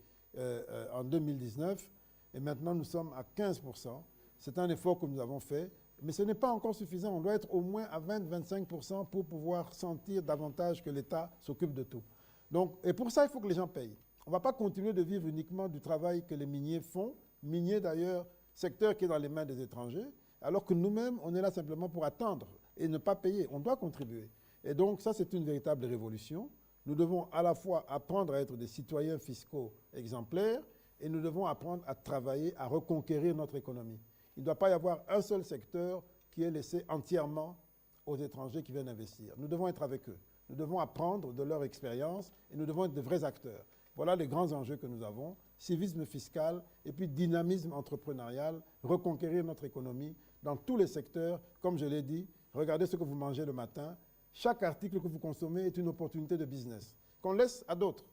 en 2019, et maintenant nous sommes à 15%. C'est un effort que nous avons fait, mais ce n'est pas encore suffisant. On doit être au moins à 20-25% pour pouvoir sentir davantage que l'État s'occupe de tout. Donc, et pour ça, il faut que les gens payent. On ne va pas continuer de vivre uniquement du travail que les miniers font, miniers d'ailleurs, secteur qui est dans les mains des étrangers, alors que nous-mêmes, on est là simplement pour attendre et ne pas payer. On doit contribuer. Et donc, ça, c'est une véritable révolution. Nous devons à la fois apprendre à être des citoyens fiscaux exemplaires et nous devons apprendre à travailler, à reconquérir notre économie. Il ne doit pas y avoir un seul secteur qui est laissé entièrement aux étrangers qui viennent investir. Nous devons être avec eux. Nous devons apprendre de leur expérience et nous devons être de vrais acteurs. Voilà les grands enjeux que nous avons, civisme fiscal et puis dynamisme entrepreneurial, reconquérir notre économie dans tous les secteurs. Comme je l'ai dit, regardez ce que vous mangez le matin. Chaque article que vous consommez est une opportunité de business qu'on laisse à d'autres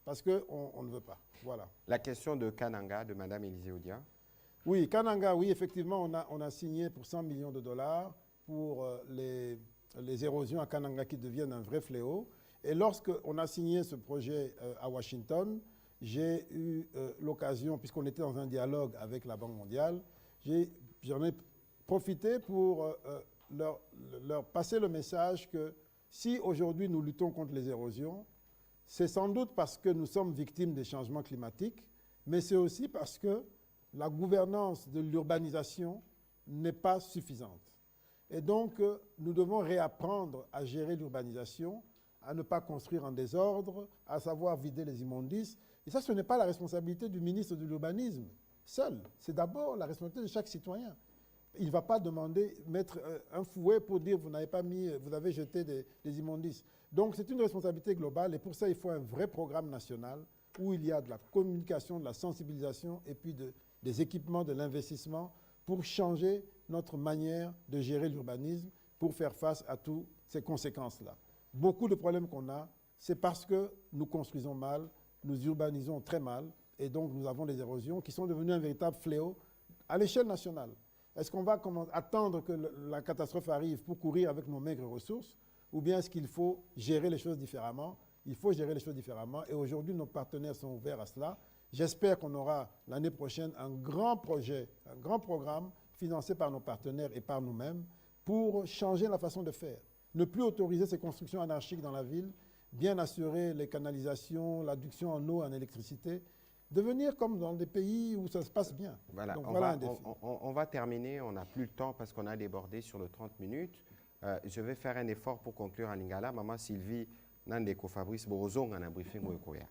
parce qu'on ne veut pas. Voilà. La question de Kananga, de Mme Élisée Odia. Oui, Kananga, oui, effectivement, on a signé pour 100 millions de dollars pour les érosions à Kananga qui deviennent un vrai fléau. Et lorsqu'on a signé ce projet à Washington, j'ai eu l'occasion, puisqu'on était dans un dialogue avec la Banque mondiale, j'en ai profité pour leur passer le message que si aujourd'hui nous luttons contre les érosions, c'est sans doute parce que nous sommes victimes des changements climatiques, mais c'est aussi parce que la gouvernance de l'urbanisation n'est pas suffisante. Et donc, nous devons réapprendre à gérer l'urbanisation, à ne pas construire en désordre, à savoir vider les immondices. Et ça, ce n'est pas la responsabilité du ministre de l'Urbanisme seul. C'est d'abord la responsabilité de chaque citoyen. Il ne va pas demander, mettre un fouet pour dire vous n'avez pas mis, vous avez jeté des immondices. Donc, c'est une responsabilité globale et pour ça, il faut un vrai programme national où il y a de la communication, de la sensibilisation et puis des équipements, de l'investissement pour changer notre manière de gérer l'urbanisme, pour faire face à toutes ces conséquences-là. Beaucoup de problèmes qu'on a, c'est parce que nous construisons mal, nous urbanisons très mal, et donc nous avons des érosions qui sont devenues un véritable fléau à l'échelle nationale. Est-ce qu'on va attendre que la catastrophe arrive pour courir avec nos maigres ressources, ou bien est-ce qu'il faut gérer les choses différemment? Il faut gérer les choses différemment, et aujourd'hui nos partenaires sont ouverts à cela. J'espère qu'on aura l'année prochaine un grand projet, un grand programme financé par nos partenaires et par nous-mêmes pour changer la façon de faire. Ne plus autoriser ces constructions anarchiques dans la ville, bien assurer les canalisations, l'adduction en eau, en électricité, devenir comme dans des pays où ça se passe bien. Voilà, donc, on va terminer, on n'a plus le temps parce qu'on a débordé sur le 30 minutes. Je vais faire un effort pour conclure en lingala. Maman Sylvie, Nandeko Fabrice, Bozong en a briefing au Ekoya.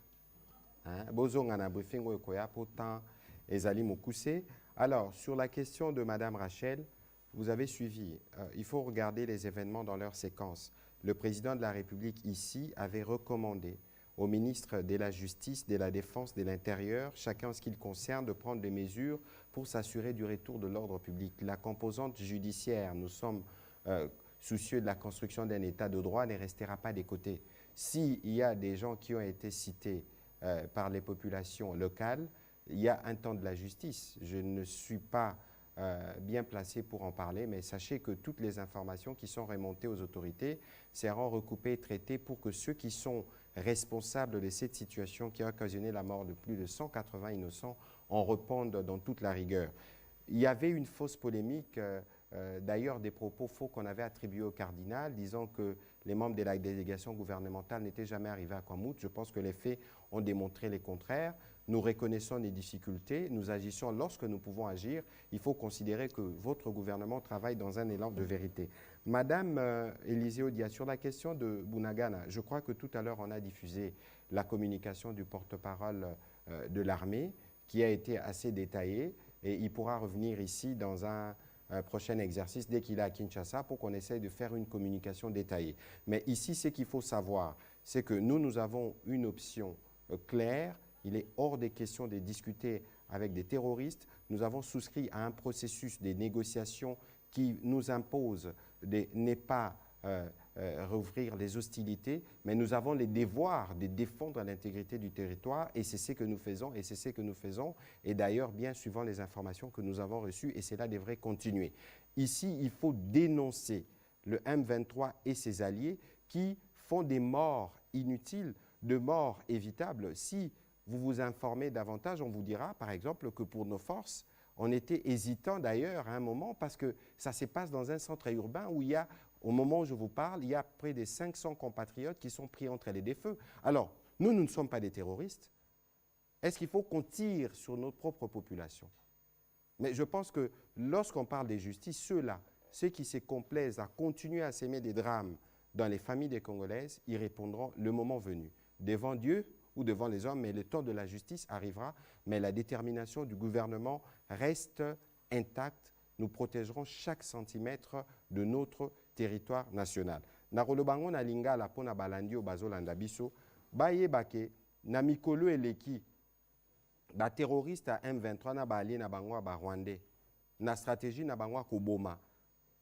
Bozong en a briefing au Ekoya, pourtant, Ezali Moukoussé. Alors, sur la question de Madame Rachel, vous avez suivi. Il faut regarder les événements dans leur séquence. Le président de la République ici avait recommandé au ministre de la Justice, de la Défense, de l'Intérieur, chacun en ce qui le concerne, de prendre des mesures pour s'assurer du retour de l'ordre public. La composante judiciaire, nous sommes soucieux de la construction d'un État de droit, ne restera pas des côtés. S'il y a des gens qui ont été cités par les populations locales, il y a un temps de la justice. Je ne suis pas bien placé pour en parler, mais sachez que toutes les informations qui sont remontées aux autorités seront recoupées et traitées pour que ceux qui sont responsables de cette situation qui a occasionné la mort de plus de 180 innocents en répondent dans toute la rigueur. Il y avait une fausse polémique, d'ailleurs des propos faux qu'on avait attribués au cardinal, disant que les membres de la délégation gouvernementale n'étaient jamais arrivés à Kwamouth. Je pense que les faits ont démontré le contraire. Nous reconnaissons les difficultés, nous agissons lorsque nous pouvons agir. Il faut considérer que votre gouvernement travaille dans un élan de vérité. Madame Élisée Odia, sur la question de Bunagana, je crois que tout à l'heure on a diffusé la communication du porte-parole de l'armée qui a été assez détaillée et il pourra revenir ici dans un prochain exercice dès qu'il est à Kinshasa pour qu'on essaye de faire une communication détaillée. Mais ici, ce qu'il faut savoir, c'est que nous avons une option claire. Il est hors des questions de discuter avec des terroristes. Nous avons souscrit à un processus de négociation qui nous impose de ne pas rouvrir les hostilités, mais nous avons le devoir de défendre l'intégrité du territoire et c'est ce que nous faisons et c'est ce que nous faisons et d'ailleurs bien suivant les informations que nous avons reçues et cela devrait continuer. Ici, il faut dénoncer le M23 et ses alliés qui font des morts inutiles, de morts évitables. Si vous vous informez davantage, on vous dira par exemple que pour nos forces, on était hésitant d'ailleurs à un moment parce que ça se passe dans un centre urbain où il y a, au moment où je vous parle, il y a près de 500 compatriotes qui sont pris entre les deux feux. Alors, nous ne sommes pas des terroristes. Est-ce qu'il faut qu'on tire sur notre propre population? Mais je pense que lorsqu'on parle de justice, ceux-là, ceux qui se complaisent à continuer à s'aimer des drames dans les familles des Congolaises, ils répondront le moment venu, devant Dieu ou devant les hommes, mais le temps de la justice arrivera, mais la détermination du gouvernement reste intacte. Nous protégerons chaque centimètre de notre territoire national. Nakolobango na lingala pona balandi o bazolanda biso, bayebake na mikolo eleki ba terroriste à M23 na bali na bango ba Rwandais. Na stratégie na bango koboma.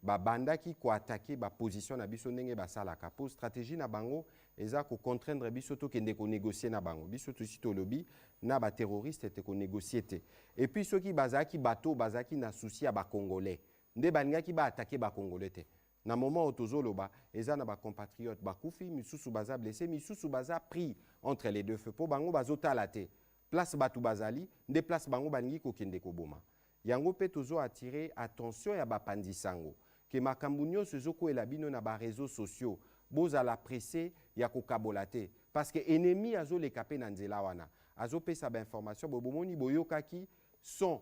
Ba banda ki ko attaquer ba position na biso ndenge basalaka. Po stratégie na bango eza ko contraindre biso to kende ko négocier na bango. Biso to sito lobby na ba terroriste te ko négocier te. Et puis ceux qui bazaki bateau bazaki na souci à ba congolais. Nde baninga ki ba attaquer ba congolais te. Na moment otozoloba eza na ba compatriotes bakufi misusu baza blessé misusu baza pris entre les deux feux. Po bango bazotala te. Place batu bazali, nde place bango baningi ko kende ko boma. Yango pe tozo attirer attention ya ba pandisango. Que makambu nyonso ezokwela bino na ba réseaux sociaux bozala pressé ya kokabola te parce que ennemi azoleka pe na nzela wana azopesa ba information bobomoni boyokaki son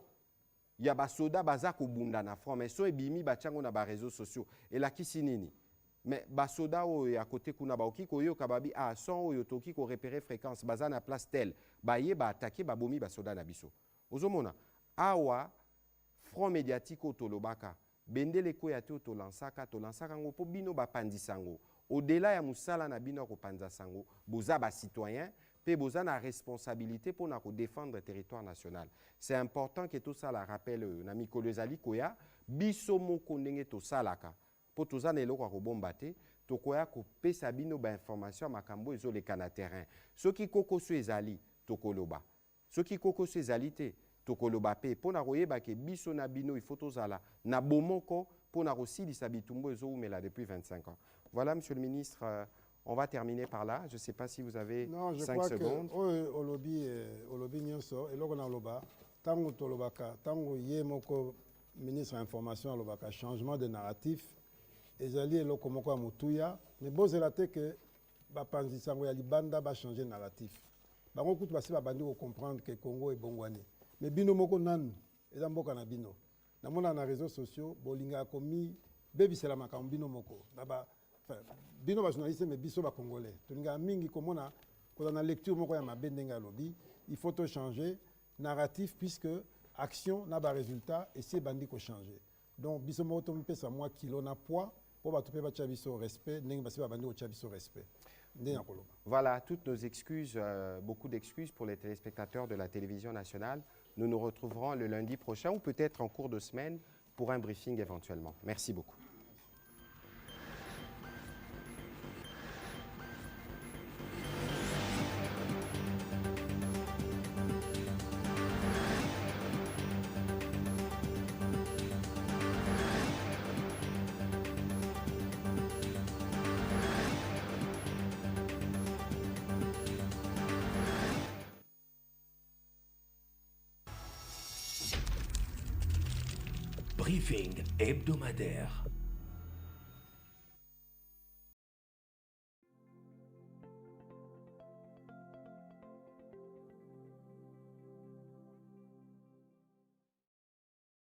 ya basoda baza kobunda na front mais so ebimi batiango na bareseaux sociaux elakisi nini mais basoda oyo ya kote kuna baoki koyoka babi son oyo toki korepere fréquence baza na place telle baye baatake babomi basoda na biso ozomona awa front médiatique oyo tolobaka bendele ekoya te oyo tolansaka yango mpo bino bapandisa yango au-delà ya mosala na bino ya kopanza sango boza bacitoyen mpe boza na responsabilité mpona kodéfendre territoire national. C'est important que tosala rappel oyo na mikolo ezali koya biso moko ndenge tosalaka mpo toza na eloko ya kobomba te tokoya kopesa bino bainformation ya makambo ezoleka na terrain. Soki kokoso ezali tokoloba, soki kokoso ezali te tokoloba pe mpona koyeba ke biso na bino il faut tozala na bomoko mpona kosilisa bitumbu ezoumela depuis 25 ans. Voilà, Monsieur le Ministre, on va terminer par là. Je ne sais pas si vous avez 5 secondes. Olobi nyonso eloko na loba tango tolobaka tango ye moko ministre information alobaka changement de narratif ezali eloko moko ya motuya mais bozela te ke bapanzisango ya libanda ba changer narratif bango kutu basi babandi ko comprendre que Congo ebongwani mais bino moko nanu eza mboka na bino namona na réseaux sociaux bolinga komi bebisela makambo bino moko na bino bajournaliste mais biso bacongolais tolinga mingi komona koza na lecture moko ya mabe ndenge alobi il faut to changer narratif puisque action na résultat et si ebandi kochanger donc biso moko tomipesa mwa kilo na poids po bato mpe batya biso respect ndenge basi babandi kotya biso respect ndenge na koloba. Voilà toutes nos excuses, beaucoup d'excuses pour les téléspectateurs de la télévision nationale. Nous nous retrouverons le lundi prochain ou peut-être en cours de semaine pour un briefing éventuellement. Merci beaucoup. Briefing hebdomadaire.